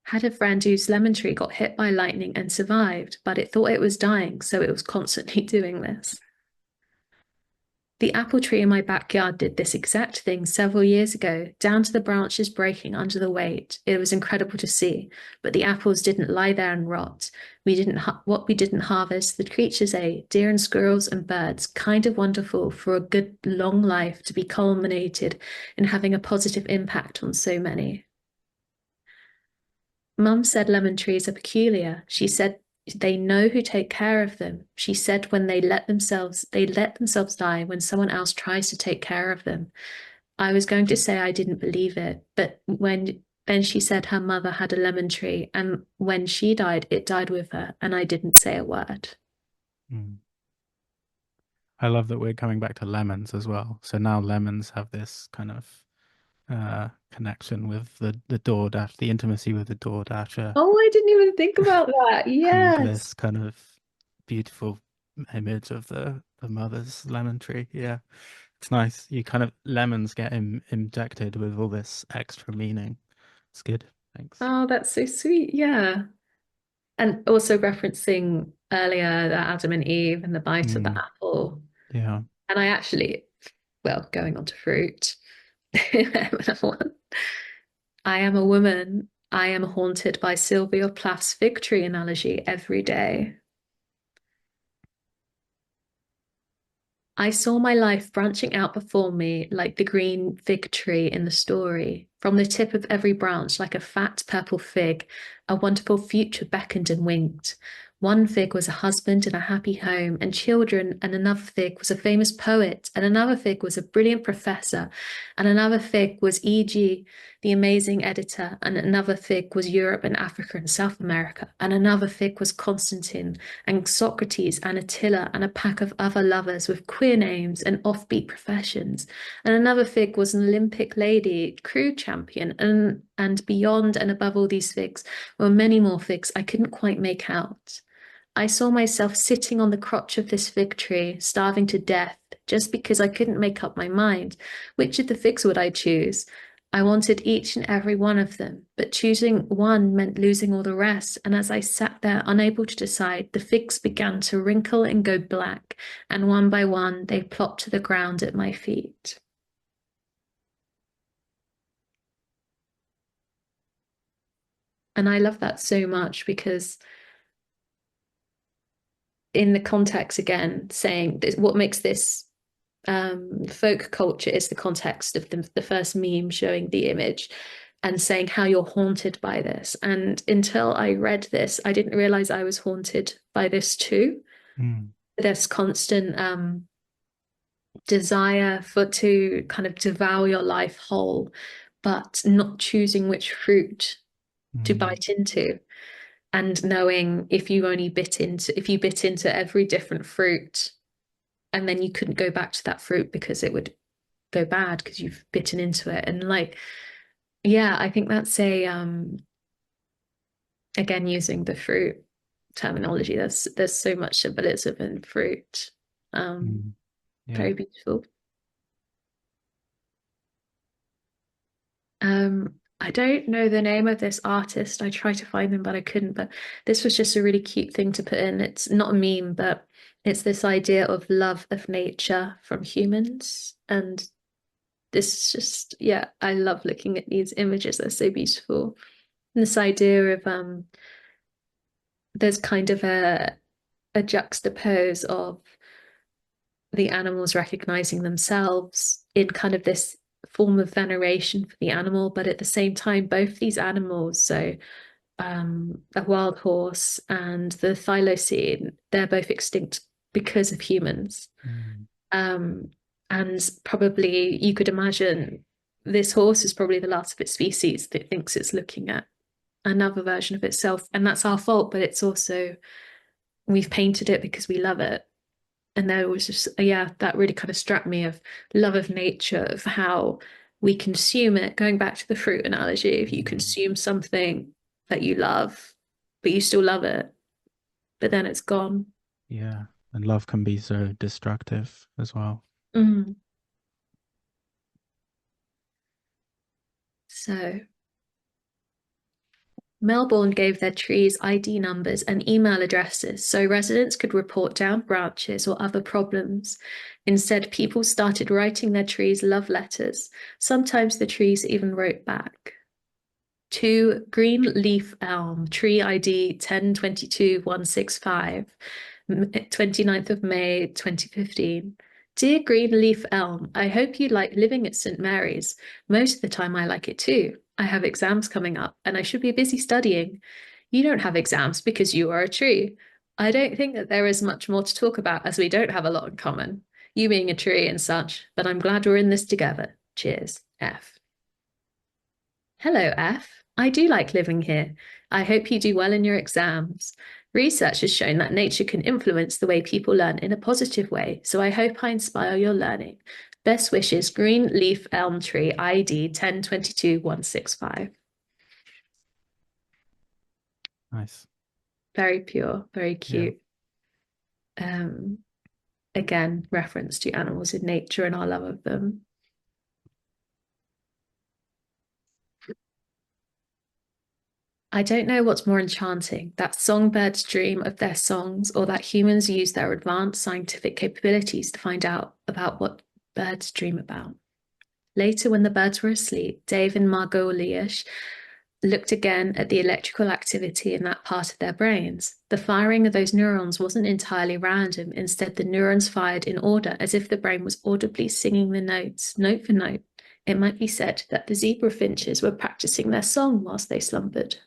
Had a friend whose lemon tree got hit by lightning and survived, but it thought it was dying, so it was constantly doing this. The apple tree in my backyard did this exact thing several years ago, down to the branches breaking under the weight. It was incredible to see, but the apples didn't lie there and rot. What we didn't harvest, the creatures ate, deer and squirrels and birds. Kind of wonderful for a good long life to be culminated in having a positive impact on so many. Mum said lemon trees are peculiar. She said they know who take care of them. She said when they let themselves die when someone else tries to take care of them. I was going to say I didn't believe it, but when then she said her mother had a lemon tree, and when she died, it died with her, and I didn't say a word. Mm. I love that we're coming back to lemons as well. So now lemons have this kind of connection with the DoorDash, the intimacy with the DoorDasher, Oh, I didn't even think about that. and Yes. this kind of beautiful image of the mother's lemon tree. Yeah, it's nice. You kind of lemons get injected with all this extra meaning. It's good. Thanks. Oh, that's so sweet. Yeah. And also referencing earlier the Adam and Eve and the bite of the Mm, apple. yeah. And I actually, well, going on to fruit, I am a woman. I am haunted by Sylvia Plath's fig tree analogy every day. I saw my life branching out before me like the green fig tree in the story. From the tip of every branch, like a fat purple fig, a wonderful future beckoned and winked. One fig was a husband in a happy home and children, and another fig was a famous poet, and another fig was a brilliant professor, and another fig was e.g. the amazing editor, and another fig was Europe and Africa and South America, and another fig was Constantine and Socrates and Attila and a pack of other lovers with queer names and offbeat professions, and another fig was an Olympic lady, crew champion, and beyond and above all these figs were many more figs I couldn't quite make out. I saw myself sitting on the crotch of this fig tree, starving to death, just because I couldn't make up my mind. Which of the figs would I choose? I wanted each and every one of them, but choosing one meant losing all the rest. And as I sat there, unable to decide, the figs began to wrinkle and go black, and one by one they plopped to the ground at my feet. And I love that so much because in the context again, saying this, what makes this folk culture is the context of the first meme showing the image and saying how you're haunted by this. And until I read this, I didn't realize I was haunted by this too. Mm. This constant desire for to kind of devour your life whole, but not choosing which fruit to Mm. bite into. And knowing if you bit into every different fruit, and then you couldn't go back to that fruit because it would go bad because you've bitten into it. And like, yeah, I think that's a again using the fruit terminology. There's so much symbolism in fruit. Mm. Yeah. Very beautiful. I don't know the name of this artist. I tried to find them, but I couldn't. But this was just a really cute thing to put in. It's not a meme, but it's this idea of love of nature from humans. And this is just, yeah, I love looking at these images. They're so beautiful. And this idea of there's kind of a juxtapose of the animals recognizing themselves in kind of this form of veneration for the animal, but at the same time, both these animals, so a wild horse and the thylacine, they're both extinct because of humans. Mm. Um, and probably you could imagine this horse is probably the last of its species that thinks it's looking at another version of itself. And that's our fault, but it's also, we've painted it because we love it. And there was just, yeah, that really kind of struck me of love of nature, of how we consume it. Going back to the fruit analogy, if you Mm. consume something that you love, but you still love it, but then it's gone. Yeah. And love can be so destructive as well. Mm. So Melbourne gave their trees ID numbers and email addresses so residents could report down branches or other problems. Instead, people started writing their trees love letters. Sometimes the trees even wrote back. To Greenleaf Elm, tree ID 1022165, 29th of May 2015. Dear Greenleaf Elm, I hope you like living at St. Mary's. Most of the time I like it too. I have exams coming up and I should be busy studying. You don't have exams because you are a tree. I don't think that there is much more to talk about as we don't have a lot in common, you being a tree and such, but I'm glad we're in this together. Cheers, F. Hello, F. I do like living here. I hope you do well in your exams. Research has shown that nature can influence the way people learn in a positive way, so I hope I inspire your learning. Best wishes, Green Leaf Elm Tree, ID 1022165. Nice. Very pure, very Yeah. cute. Um, Again, reference to animals in nature and our love of them. I don't know what's more enchanting, that songbirds dream of their songs or that humans use their advanced scientific capabilities to find out about what birds dream about. Later, when the birds were asleep, Dave and Margot Leash looked again at the electrical activity in that part of their brains. The firing of those neurons wasn't entirely random. Instead, the neurons fired in order as if the brain was audibly singing the notes, note for note. It might be said that the zebra finches were practicing their song whilst they slumbered.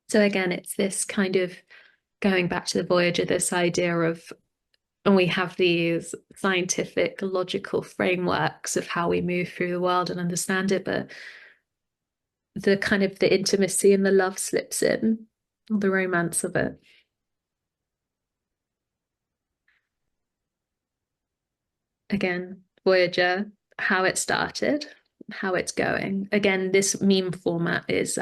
So again, it's this kind of going back to the Voyager, this idea of and we have these scientific, logical frameworks of how we move through the world and understand it, but the kind of the intimacy and the love slips in, the romance of it. Again, Voyager, how it started, how it's going. Again, this meme format is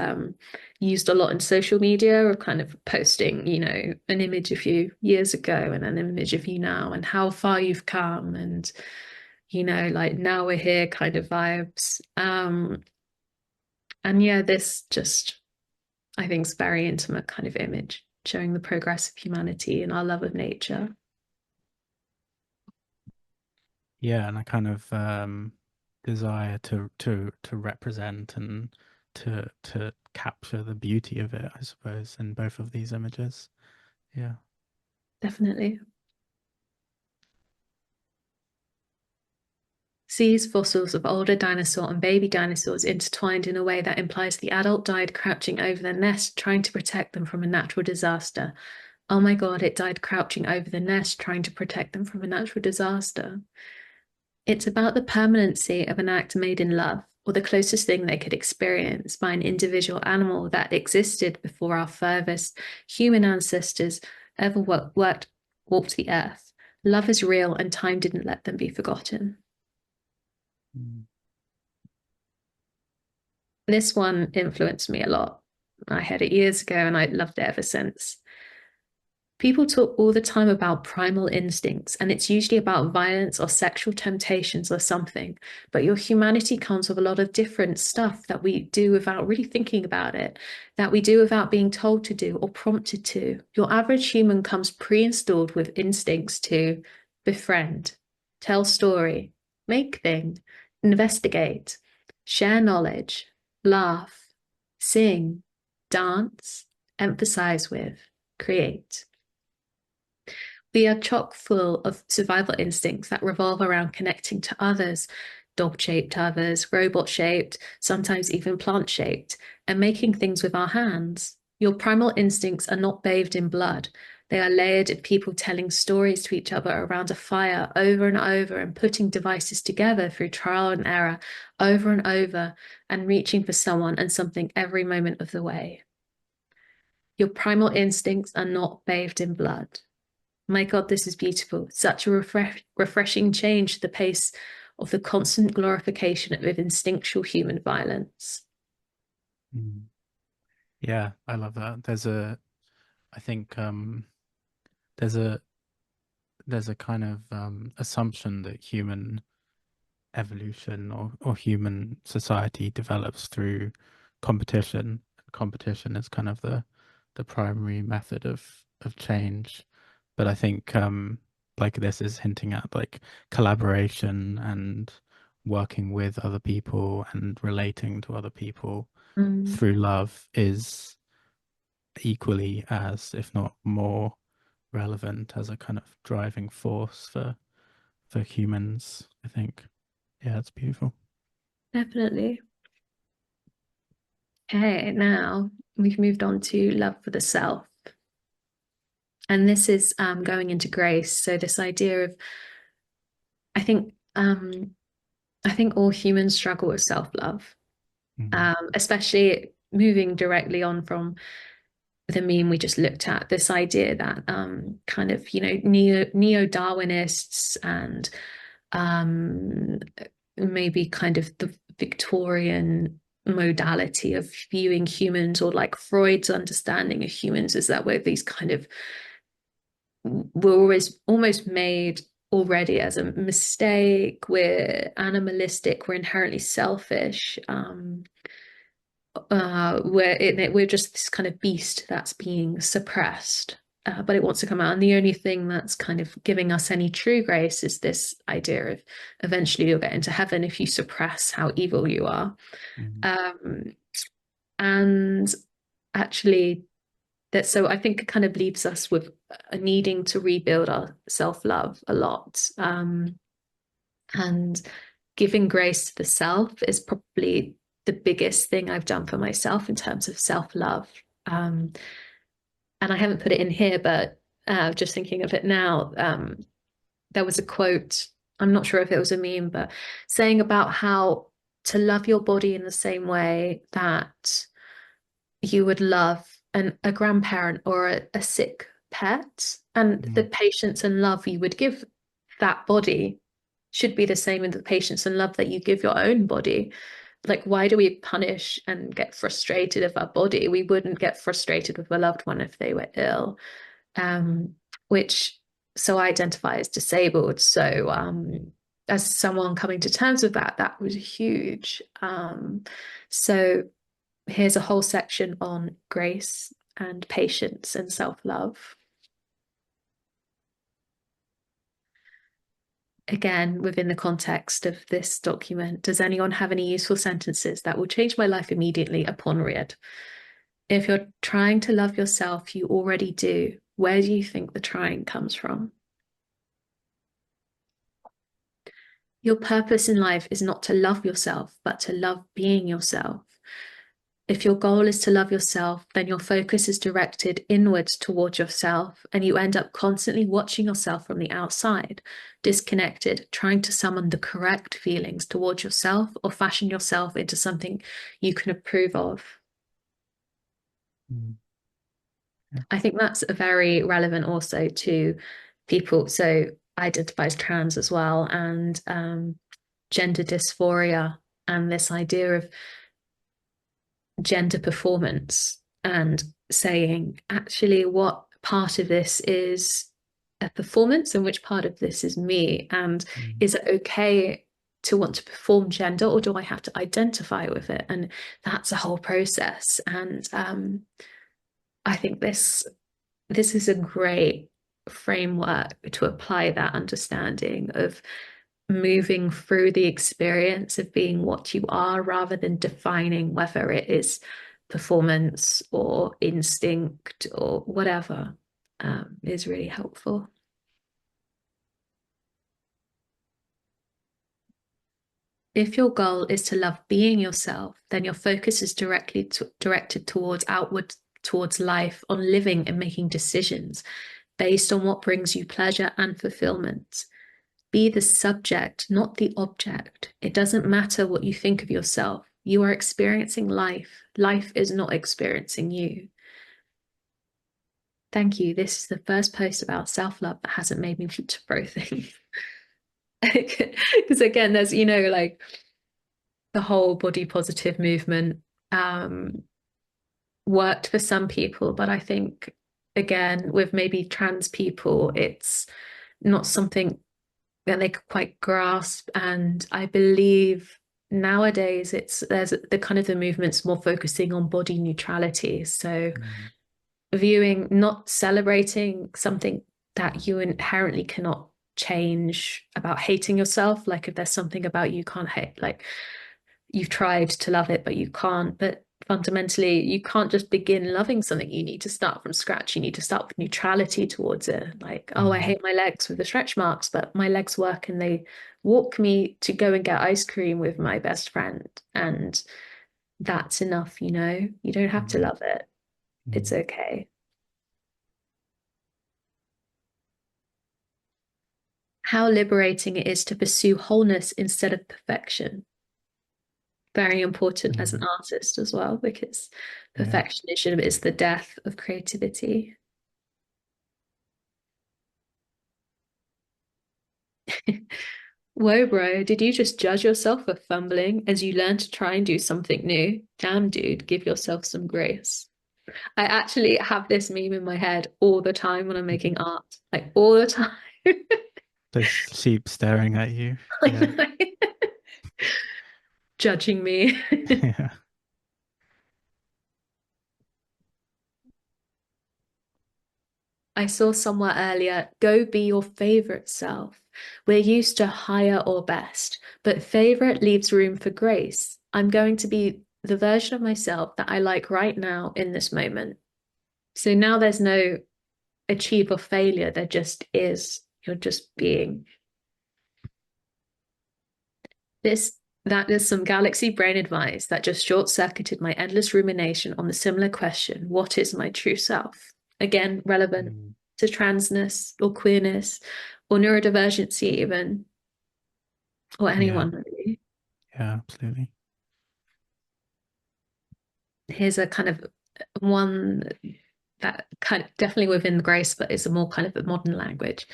used a lot in social media, of kind of posting, an image of you years ago and an image of you now and how far you've come and, like now we're here kind of vibes. And yeah, this just, I think, is very intimate kind of image showing the progress of humanity and our love of nature. Yeah, and I kind of desire to represent and to capture the beauty of it, I suppose, in both of these images. Yeah. Definitely. Sees fossils of older dinosaur and baby dinosaurs intertwined in a way that implies the adult died crouching over their nest, trying to protect them from a natural disaster. Oh my God, it died crouching over the nest, trying to protect them from a natural disaster. It's about the permanency of an act made in love, or the closest thing they could experience by an individual animal that existed before our furthest human ancestors ever walked the earth. Love is real, and time didn't let them be forgotten. Mm. This one influenced me a lot. I heard it years ago and I loved it ever since. People talk all the time about primal instincts, and it's usually about violence or sexual temptations or something. But your humanity comes with a lot of different stuff that we do without really thinking about it, that we do without being told to do or prompted to. Your average human comes pre-installed with instincts to befriend, tell story, make thing, investigate, share knowledge, laugh, sing, dance, emphasize with, create. We are chock full of survival instincts that revolve around connecting to others, dog-shaped others, robot-shaped, sometimes even plant-shaped, and making things with our hands. Your primal instincts are not bathed in blood. They are layered in people telling stories to each other around a fire over and over and putting devices together through trial and error over and over and reaching for someone and something every moment of the way. Your primal instincts are not bathed in blood. My God, this is beautiful. Such a refreshing change to the pace of the constant glorification of instinctual human violence. Mm. Yeah, I love that. I think there's a there's a kind of assumption that human evolution or human society develops through competition. Competition is kind of the primary method of change. But I think like this is hinting at like collaboration and working with other people and relating to other people Mm, through love is equally as, if not more, relevant as a kind of driving force for humans, I think. Yeah, it's beautiful. definitely. Okay, now we've moved on to love for the self. And this is going into grace. So this idea of, I think, I think all humans struggle with self-love, Mhm. especially moving directly on from the meme we just looked at, this idea that kind of, neo-Darwinists and um, maybe kind of the Victorian modality of viewing humans, or like Freud's understanding of humans, is that we're these kind of, we're always almost made already as a mistake, we're animalistic, we're inherently selfish, we're just this kind of beast that's being suppressed, but it wants to come out. And the only thing that's kind of giving us any true grace is this idea of eventually you'll get into heaven if you suppress how evil you are. Mhm. Um, and actually, that, so I think it kind of leaves us with a needing to rebuild our self-love a lot. And giving grace to the self is probably the biggest thing I've done for myself in terms of self-love. And I haven't put it in here, but just thinking of it now, there was a quote, I'm not sure if it was a meme, but saying about how to love your body in the same way that you would love a grandparent or a sick pet, and the Mm. patience and love you would give that body should be the same in the patience and love that you give your own body. Like, why do we punish and get frustrated with our body? We wouldn't get frustrated with a loved one if they were ill. Um, which so I identify as disabled. So as someone coming to terms with that, that was huge. So here's a whole section on grace and patience and self-love. Again, within the context of this document, does anyone have any useful sentences that will change my life immediately upon read? If you're trying to love yourself, you already do. Where do you think the trying comes from? Your purpose in life is not to love yourself, but to love being yourself. If your goal is to love yourself, then your focus is directed inwards towards yourself, and you end up constantly watching yourself from the outside, disconnected, trying to summon the correct feelings towards yourself or fashion yourself into something you can approve of. Mm. Yeah. I think that's very relevant also to people. So I identify as trans as well, and gender dysphoria, and this idea of gender performance, and saying, actually, what part of this is a performance and which part of this is me? And Mm. is it okay to want to perform gender, or do I have to identify with it? And that's a whole process. And I think this is a great framework to apply that understanding of moving through the experience of being what you are rather than defining whether it is performance or instinct or whatever, is really helpful. If your goal is to love being yourself, then your focus is directed towards outward, towards life, on living and making decisions based on what brings you pleasure and fulfillment. Be the subject, not the object. It doesn't matter what you think of yourself. You are experiencing life. Life is not experiencing you. Thank you. This is the first post about self-love that hasn't made me want to throw things. Because again, there's, like the whole body positive movement worked for some people, but I think, again, with maybe trans people, it's not something that they could quite grasp. And I believe nowadays there's the kind of the movement's more focusing on body neutrality. So Mm. viewing, not celebrating something that you inherently cannot change, about hating yourself. Like if there's something about you can't hate, like you've tried to love it, but you can't. But fundamentally, you can't just begin loving something. You need to start from scratch. You need to start with neutrality towards it. Like, oh, I Mm. hate my legs with the stretch marks, but my legs work and they walk me to go and get ice cream with my best friend. And that's enough, you know? You don't have to Mm. love it. It's Mm. okay. How liberating it is to pursue wholeness instead of perfection. Very important as an Mm. artist as well, because Yeah. perfectionism is the death of creativity. Whoa, bro, did you just judge yourself for fumbling as you learn to try and do something new? Damn, dude, give yourself some grace. I actually have this meme in my head all the time when I'm making art, like all the time. Those sheep staring at you. Yeah. Like, judging me. Yeah. I saw somewhere earlier, go be your favorite self. We're used to higher or best, but favorite leaves room for grace. I'm going to be the version of myself that I like right now in this moment. So now there's no achieve or failure, there just is. You're just being. This that is some galaxy brain advice that just short-circuited my endless rumination on the similar question, what is my true self? Again, relevant Mm. to transness or queerness or neurodivergency even, or Yeah. anyone really. Yeah, absolutely. Here's a kind of one that kind of definitely within grace, but is a more kind of a modern language.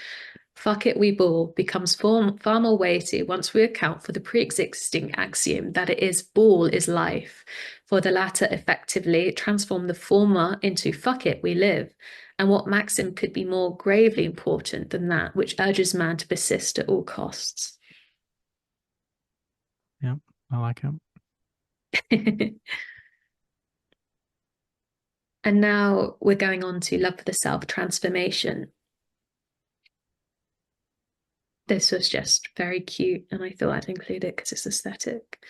Fuck it, we ball becomes far more weighty once we account for the pre-existing axiom that it is ball is life, for the latter effectively transform the former into fuck it, we live. And what maxim could be more gravely important than that which urges man to persist at all costs? Yeah, I like it. And now we're going on to love for the self transformation. This was just very cute, and I thought I'd include it because it's aesthetic.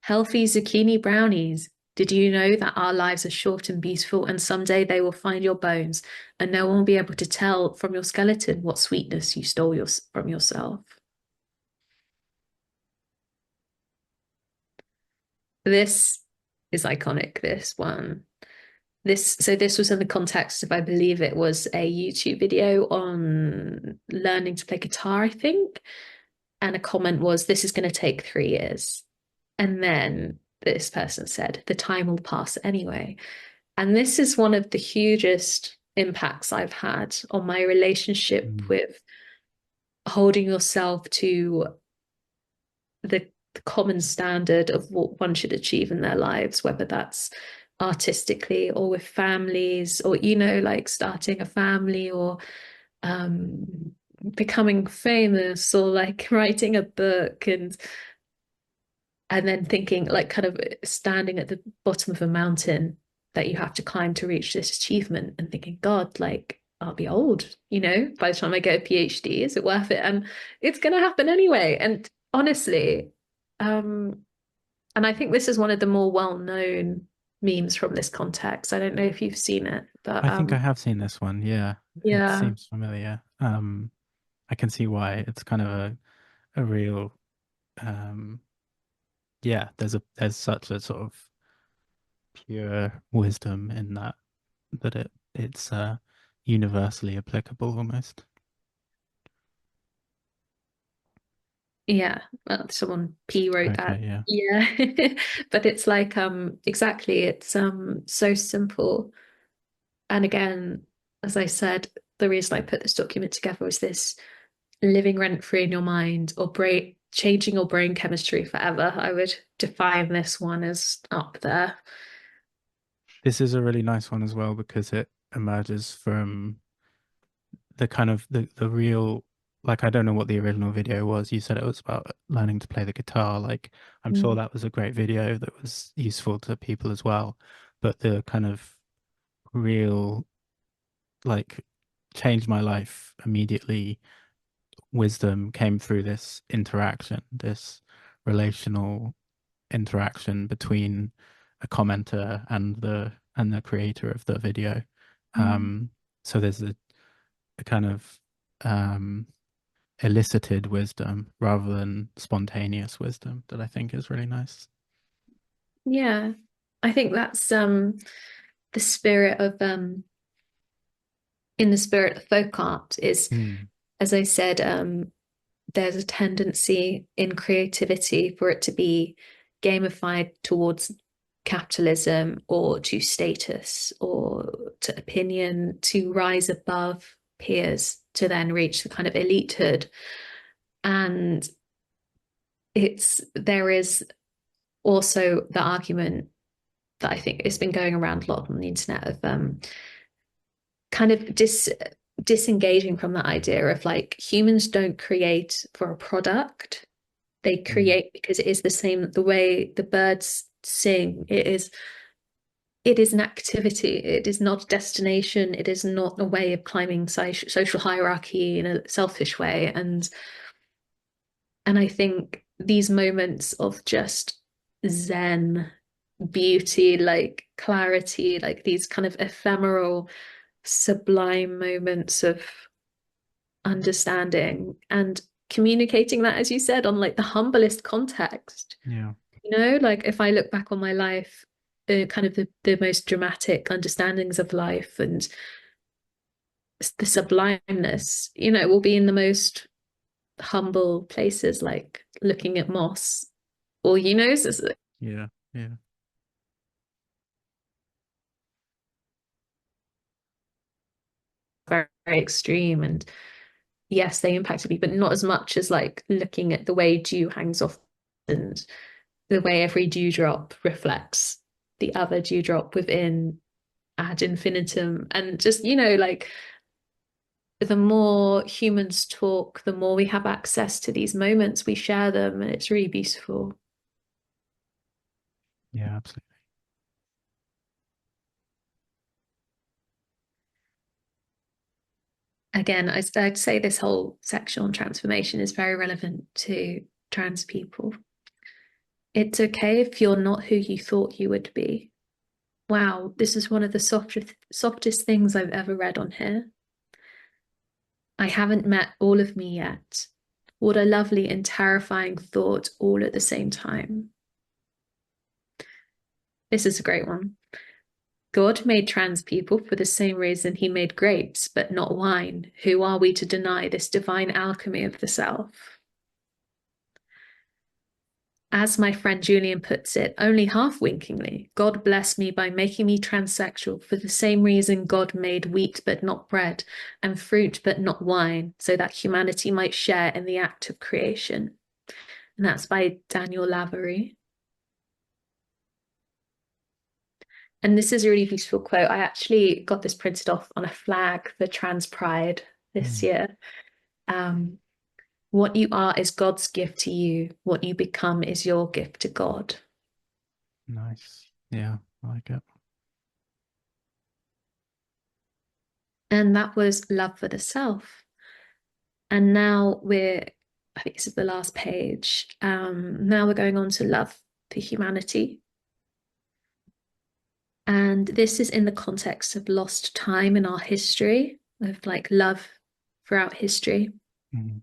Healthy zucchini brownies. Did you know that our lives are short and beautiful, and someday they will find your bones, and no one will be able to tell from your skeleton what sweetness you stole from yourself? This is iconic, this one. This was in the context of, I believe it was a YouTube video on learning to play guitar, I think. And a comment was, this is going to take 3 years. And then this person said, the time will pass anyway. And this is one of the hugest impacts I've had on my relationship Mm. with holding yourself to the common standard of what one should achieve in their lives, whether that's artistically or with families, or, like starting a family, or um, becoming famous, or like writing a book, and then thinking, like, kind of standing at the bottom of a mountain that you have to climb to reach this achievement, and thinking, God, like, I'll be old, by the time I get a PhD, is it worth it? And it's going to happen anyway. And honestly, um, and I think this is one of the more well-known memes from this context. I don't know if you've seen it, but I think I have seen this one. Yeah, it yeah, seems familiar. I can see why. It's kind of a real um yeah, there's such a sort of pure wisdom in that it's universally applicable almost. yeah. Well, someone P wrote that. Okay, yeah. Yeah. But it's like exactly, it's so simple. And again, as I said, the reason I put this document together was this: living rent free in your mind, or brain changing your brain chemistry forever. I would define this one as up there. This is a really nice one as well because it emerges from the kind of the real like I don't know what the original video was. You said it was about learning to play the guitar. Like I'm sure Mm. that was a great video that was useful to people as well. But the kind of real like changed my life immediately wisdom came through this interaction, this relational interaction between a commenter and the creator of the video. Mm. Um, so there's a kind of um, elicited wisdom rather than spontaneous wisdom that I think is really nice. Yeah, I think that's the spirit of in the spirit of folk art is, Mm, as I said, there's a tendency in creativity for it to be gamified towards capitalism, or to status, or to opinion, to rise above peers, to then reach the kind of elitehood. And there is also the argument that I think it's been going around a lot on the internet of kind of disengaging from that idea of, like, humans don't create for a product. They mm, create because it is the same, the way the birds sing. It is an activity. It is not a destination. It is not a way of climbing social hierarchy in a selfish way. And I think these moments of just zen beauty, like clarity, like these kind of ephemeral, sublime moments of understanding and communicating that, as you said, on like the humblest context. yeah. Like, if I look back on my life, kind of the most dramatic understandings of life, and the sublimeness, you know, will be in the most humble places, like looking at moss, or you know, it's Yeah. Yeah. very, very extreme. And yes, they impacted me, but not as much as like looking at the way dew hangs off and the way every dewdrop reflects the other dewdrop within ad infinitum. And just, you know, like the more humans talk, the more we have access to these moments, we share them, and it's really beautiful. Yeah, absolutely. Again, I'd say this whole section on transformation is very relevant to trans people. It's okay if you're not who you thought you would be. Wow, this is one of the softest things I've ever read on here. I haven't met all of me yet. What a lovely and terrifying thought all at the same time. This is a great one. God made trans people for the same reason he made grapes, but not wine. Who are we to deny this divine alchemy of the self? As my friend Julian puts it, only half winkingly, God blessed me by making me transsexual for the same reason God made wheat but not bread, and fruit but not wine, so that humanity might share in the act of creation. And that's by Daniel Lavery. And this is a really beautiful quote. I actually got this printed off on a flag for Trans Pride this Mm, year. Um, what you are is God's gift to you. What you become is your gift to God. nice. Yeah, I like it. And that was love for the self. And now I think this is the last page. Now we're going on to love for humanity. And this is in the context of lost time in our history, of like love throughout history. Mm,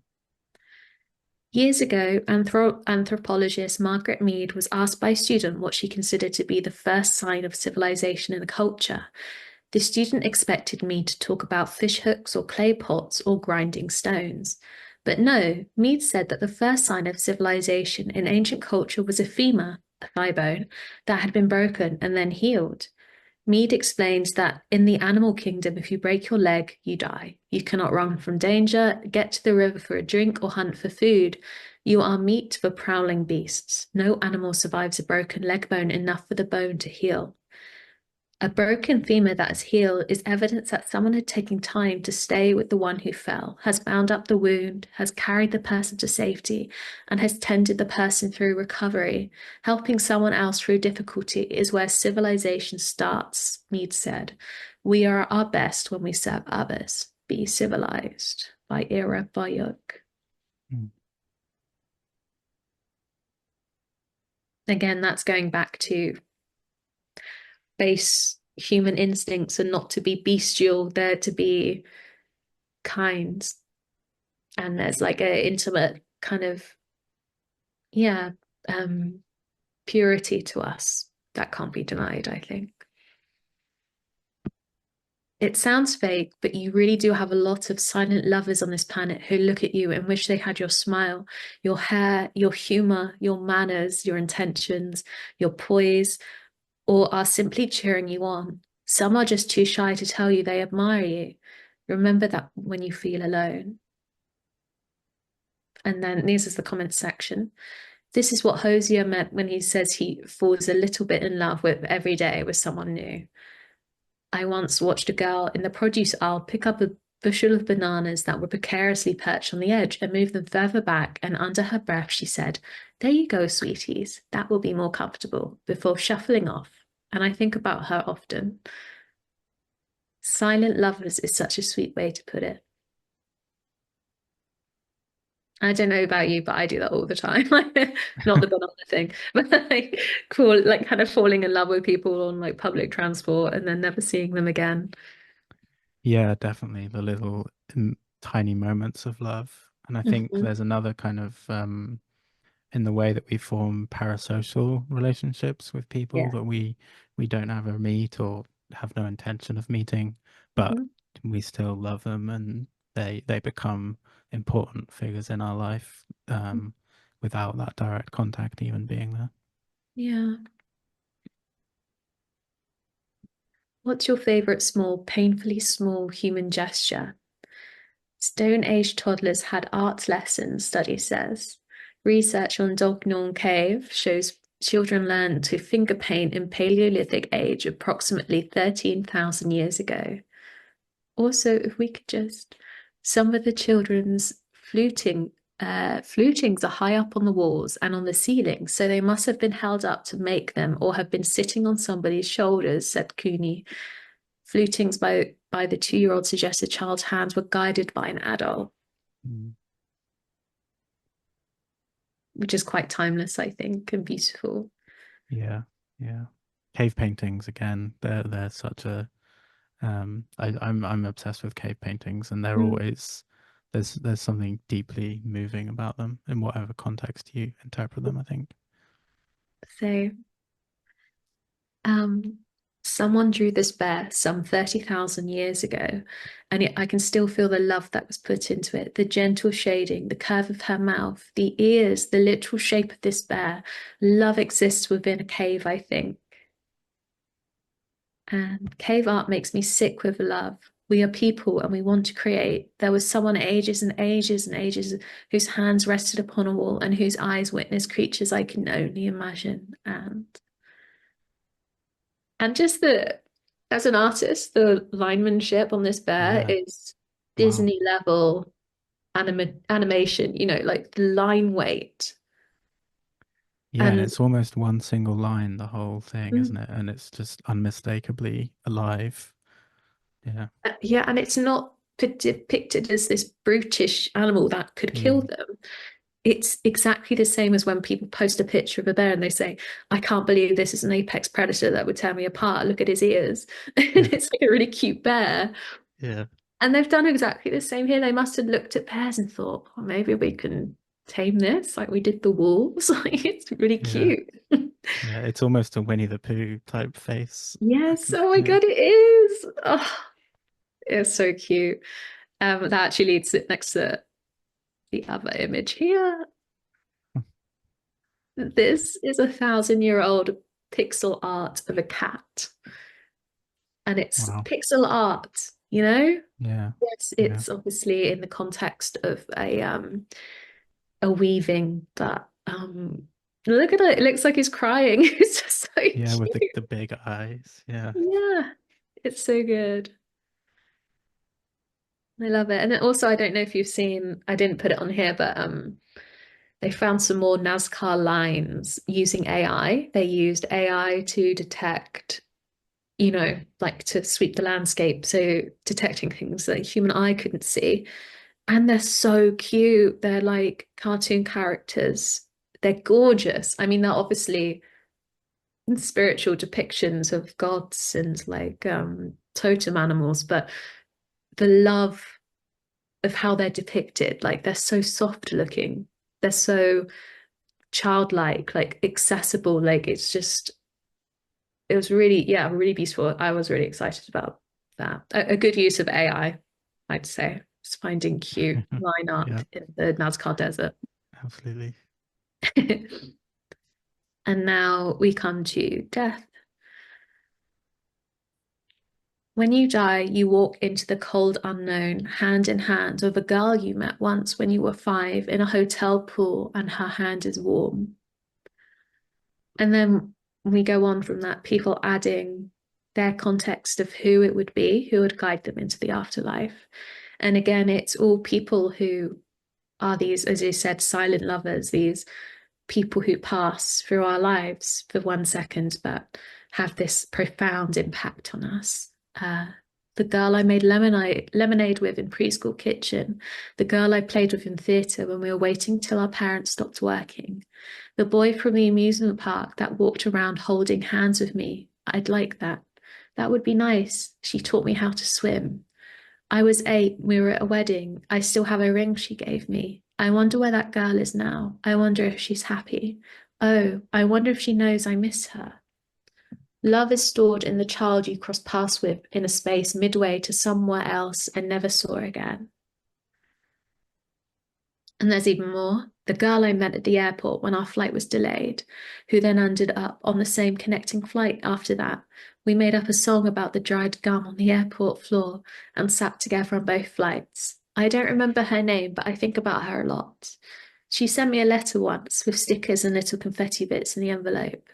Years ago, anthropologist Margaret Mead was asked by a student what she considered to be the first sign of civilization in a culture. The student expected Mead to talk about fish hooks or clay pots or grinding stones. But no, Mead said that the first sign of civilization in ancient culture was a femur, a thigh bone, that had been broken and then healed. Mead explains that in the animal kingdom, if you break your leg, you die. You cannot run from danger, get to the river for a drink, or hunt for food. You are meat for prowling beasts. No animal survives a broken leg bone enough for the bone to heal. A broken femur that has healed is evidence that someone had taken time to stay with the one who fell, has bound up the wound, has carried the person to safety, and has tended the person through recovery. Helping someone else through difficulty is where civilization starts, Mead said. We are our best when we serve others. Be civilized by Ira Bayuk. mm, Again, that's going back to base human instincts and not to be bestial, they're to be kind. And there's like a intimate kind of, yeah, um, purity to us that can't be denied, I think. It sounds fake, but you really do have a lot of silent lovers on this planet who look at you and wish they had your smile, your hair, your humor, your manners, your intentions, your poise, or are simply cheering you on. Some are just too shy to tell you they admire you. Remember that when you feel alone. And then this is the comments section. This is what Hosier meant when he says he falls a little bit in love with every day with someone new. I once watched a girl in the produce aisle pick up a bushel of bananas that were precariously perched on the edge and move them further back, and under her breath she said, "There you go, sweeties, that will be more comfortable," before shuffling off. And I think about her often. Silent lovers is such a sweet way to put it. I don't know about you, but I do that all the time. Not the banana thing, but like cool, like kind of falling in love with people on like public transport and then never seeing them again. Yeah, definitely the little tiny moments of love. And I think Mhm. there's another kind of in the way that we form parasocial relationships with people Yeah. that we don't ever meet or have no intention of meeting, but Mhm. we still love them, and they become important figures in our life, without that direct contact even being there. Yeah. What's your favorite small, painfully small human gesture? Stone Age toddlers had art lessons, study says. Research on Dognon Cave shows children learned to finger paint in Paleolithic age approximately 13,000 years ago. Also, if we could just, some of the children's flutings are high up on the walls and on the ceiling, so they must have been held up to make them or have been sitting on somebody's shoulders, said Cooney. Flutings by the 2-year-old suggest the child's hands were guided by an adult, Mm. which is quite timeless, I think, and beautiful. Yeah, yeah. Cave paintings again. They're such a I'm obsessed with cave paintings, and they're Mm. always there's something deeply moving about them in whatever context you interpret them, I think. So, um, someone drew this bear some 30,000 years ago, and I can still feel the love that was put into it, the gentle shading, the curve of her mouth, the ears, the literal shape of this bear. Love exists within a cave, I think. And cave art makes me sick with love. We are people and we want to create. There was someone ages and ages and ages whose hands rested upon a wall and whose eyes witnessed creatures I can only imagine. And just the, as an artist, the linemanship on this bear Yeah. is Wow. Disney level animation, like the line weight. Yeah, and And it's almost one single line, the whole thing, mm, isn't it? And it's just unmistakably alive. Yeah. yeah, and it's not depicted as this brutish animal that could kill Mm. them. It's exactly the same as when people post a picture of a bear and they say, I can't believe this is an apex predator that would tear me apart. Look at his ears. And Yeah. it's like a really cute bear. Yeah. And they've done exactly the same here. They must have looked at bears and thought, well, maybe we can tame this like we did the wolves. Like, it's really Yeah. cute. Yeah. It's almost a Winnie the Pooh type face. I Yes. can, Oh my yeah. God, it is. Oh, it's so cute. That actually leads it next to the other image here. This is 1,000-year-old pixel art of a cat. And it's Wow. pixel art, you know? Yeah. Yes, Yeah. it's obviously in the context of a weaving, but look at it. It looks like he's crying. It's just so Yeah, with cute. the big eyes. Yeah. Yeah, it's so good. I love it. And then also, I don't know if you've seen, I didn't put it on here, but they found some more NASCAR lines using AI. They used AI to detect, like to sweep the landscape, so detecting things that human eye couldn't see. And they're so cute. They're like cartoon characters. They're gorgeous. I mean, they're obviously spiritual depictions of gods and like totem animals, but the love of how they're depicted, like they're so soft looking, they're so childlike, like accessible, like it was really, yeah, really beautiful. I was really excited about that. A good use of AI, I'd say. Just finding cute line Yeah, art in the Nazca Desert. absolutely. And now we come to death. When you die, you walk into the cold unknown, hand in hand with a girl you met once when you were 5 in a hotel pool, and her hand is warm. And then we go on from that, people adding their context of who it would be, who would guide them into the afterlife. And again, it's all people who are these, as you said, silent lovers, these people who pass through our lives for 1 second, but have this profound impact on us. The girl I made lemonade with in preschool kitchen, the girl I played with in theatre when we were waiting till our parents stopped working, the boy from the amusement park that walked around holding hands with me. I'd like that. That would be nice. She taught me how to swim. I was 8. We were at a wedding. I still have a ring she gave me. I wonder where that girl is now. I wonder if she's happy. Oh, I wonder if she knows I miss her. Love is stored in the child you cross paths with in a space midway to somewhere else and never saw again. And there's even more. The girl I met at the airport when our flight was delayed, who then ended up on the same connecting flight after that. We made up a song about the dried gum on the airport floor and sat together on both flights. I don't remember her name, but I think about her a lot. She sent me a letter once with stickers and little confetti bits in the envelope.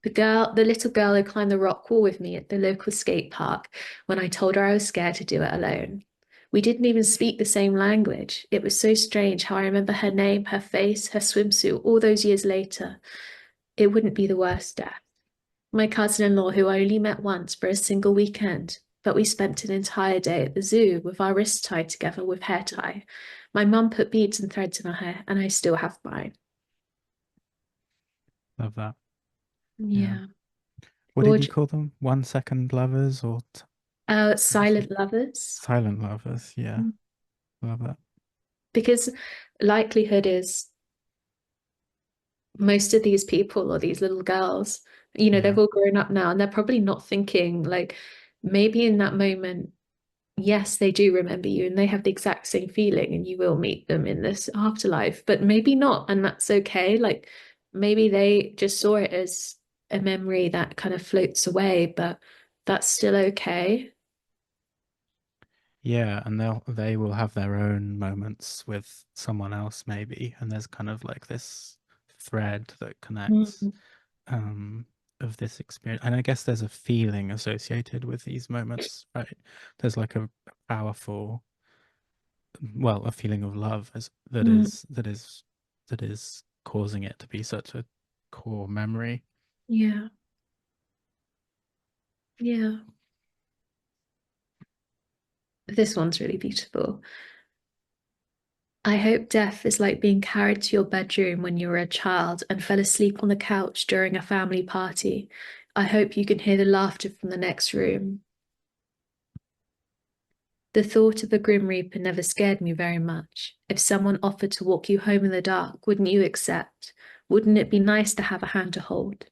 The little girl who climbed the rock wall with me at the local skate park when I told her I was scared to do it alone. We didn't even speak the same language. It was so strange how I remember her name, her face, her swimsuit all those years later. It wouldn't be the worst death. My cousin-in-law, who I only met once for a single weekend, but we spent an entire day at the zoo with our wrists tied together with hair tie. My mum put beads and threads in her hair, and I still have mine. Love that. Yeah. Yeah. What did you Gorgeous. call them? 1 second lovers or Silent lovers. silent lovers? Yeah. Love that. Because likelihood is most of these people or these little girls, they've Yeah. all grown up now and they're probably not thinking like maybe in that moment, yes, they do remember you and they have the exact same feeling and you will meet them in this afterlife, but maybe not, and that's okay. Like maybe they just saw it as a memory that kind of floats away, but that's still okay. Yeah, and they will have their own moments with someone else maybe, and there's kind of like this thread that connects Mm. um of this experience. And I guess there's a feeling associated with these moments, right? There's like a powerful, well, a feeling of love as Mm. that is causing it to be such a core memory. Yeah, yeah. This one's really beautiful. I hope death is like being carried to your bedroom when you were a child and fell asleep on the couch during a family party. I hope you can hear the laughter from the next room. The thought of a Grim Reaper never scared me very much. If someone offered to walk you home in the dark, wouldn't you accept? Wouldn't it be nice to have a hand to hold?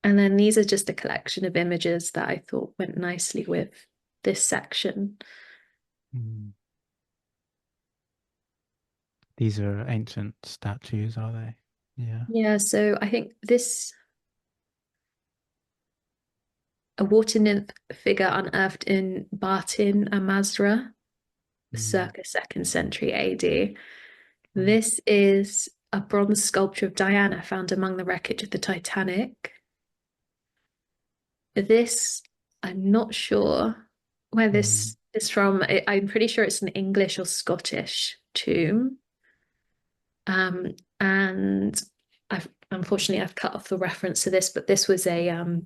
And then these are just a collection of images that I thought went nicely with this section. Mm. These are ancient statues, are they? Yeah. Yeah, so I think this a water nymph figure unearthed in Bartin and Masra, Mm. circa 2nd century AD. Mm. This is a bronze sculpture of Diana found among the wreckage of the Titanic. This, I'm not sure where Mm. this is from. I'm pretty sure it's an English or Scottish tomb. And I've cut off the reference to this, but this was a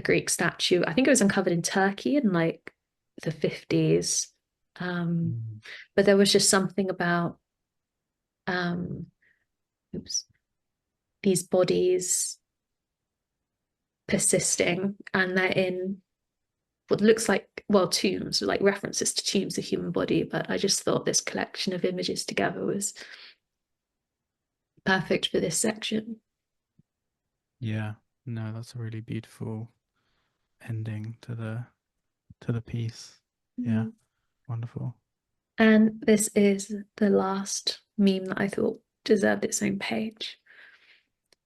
Greek statue. I think it was uncovered in Turkey in like the 50s. Um, Mm. but there was just something about um, oops, these bodies persisting, and they're in what looks like, well, tombs, like references to tombs, the human body. But I just thought this collection of images together was perfect for this section. Yeah. No, that's a really beautiful ending to the piece. Yeah. Mm. Wonderful. And this is the last meme that I thought deserved its own page.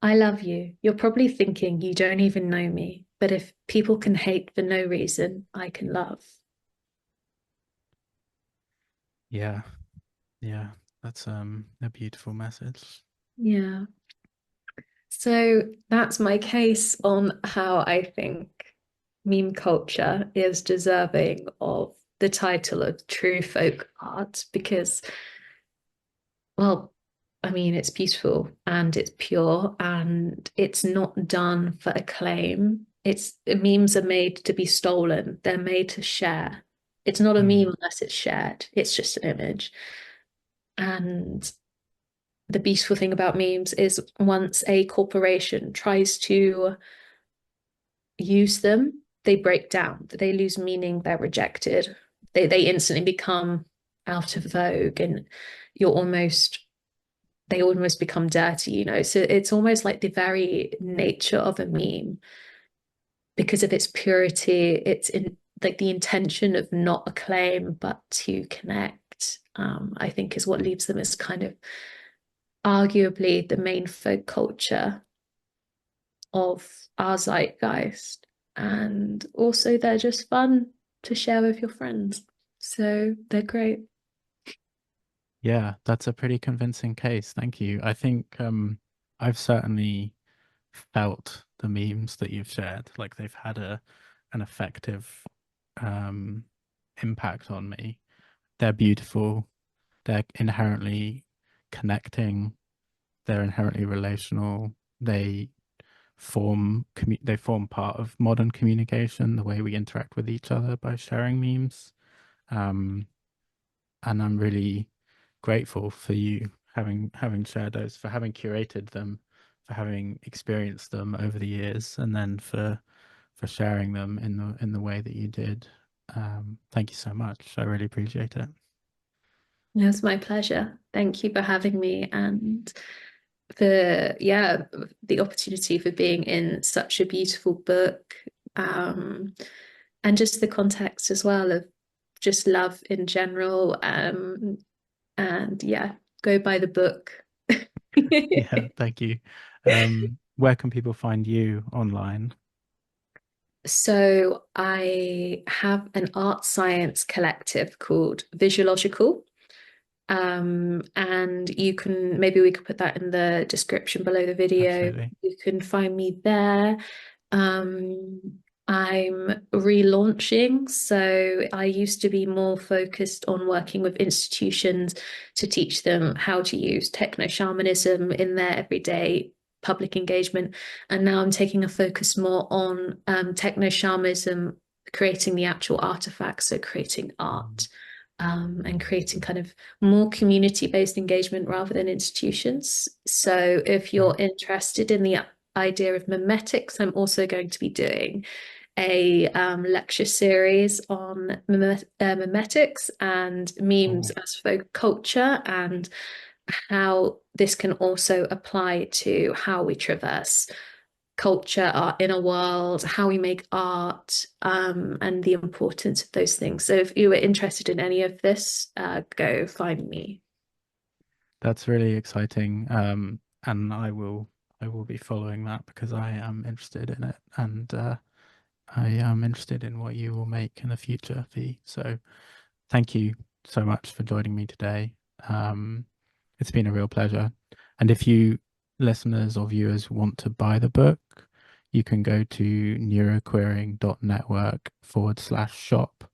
I love you. You're probably thinking you don't even know me, but if people can hate for no reason, I can love. Yeah. Yeah. That's a beautiful message. Yeah. So that's my case on how I think meme culture is deserving of the title of true folk art because, well, I mean, it's beautiful and it's pure and it's not done for acclaim. It's memes are made to be stolen. They're made to share. It's not a Mm. meme unless it's shared. It's just an image. And the beautiful thing about memes is once a corporation tries to use them, they break down, they lose meaning, they're rejected. They instantly become out of vogue and you're almost they almost become dirty, you know. So it's almost like the very nature of a meme, because of its purity, it's in like the intention of not acclaim, but to connect, I think is what leaves them as kind of arguably the main folk culture of our zeitgeist. And also, they're just fun to share with your friends. So they're great. Yeah, that's a pretty convincing case. Thank you. I think I've certainly felt the memes that you've shared. Like they've had an effective um impact on me. They're beautiful. They're inherently connecting. They're inherently relational. They form part of modern communication, the way we interact with each other by sharing memes. Um, and I'm really grateful for you having shared those, for having curated them, for having experienced them over the years, and then for sharing them in the way that you did. Thank you so much. I really appreciate it. It was my pleasure. Thank you for having me and for, yeah, the opportunity for being in such a beautiful book. Um, and just the context as well of just love in general. And yeah, go by the book. Yeah, thank you. Where can people find you online? So I have an art science collective called Visualogical. And you can, maybe we could put that in the description below the video. Absolutely. You can find me there. Um, I'm relaunching. So I used to be more focused on working with institutions to teach them how to use techno shamanism in their everyday public engagement. And now I'm taking a focus more on techno shamanism, creating the actual artifacts, so creating art. And creating kind of more community-based engagement rather than institutions. So if you're Great. interested in the idea of memetics, I'm also going to be doing a lecture series on memetics and memes Oh, as folk culture, and how this can also apply to how we traverse culture, our inner world, how we make art, and the importance of those things. So if you were interested in any of this, go find me. that's really exciting. And I will be following that because I am interested in it, and I am interested in what you will make in the future, V. So thank you so much for joining me today. Um, it's been a real pleasure. And if you listeners or viewers want to buy the book, you can go to neuroqueering.network/shop,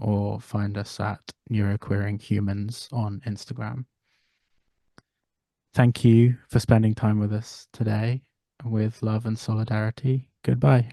or find us at Neuroqueering Humans on Instagram. Thank you for spending time with us today. With love and solidarity. Goodbye.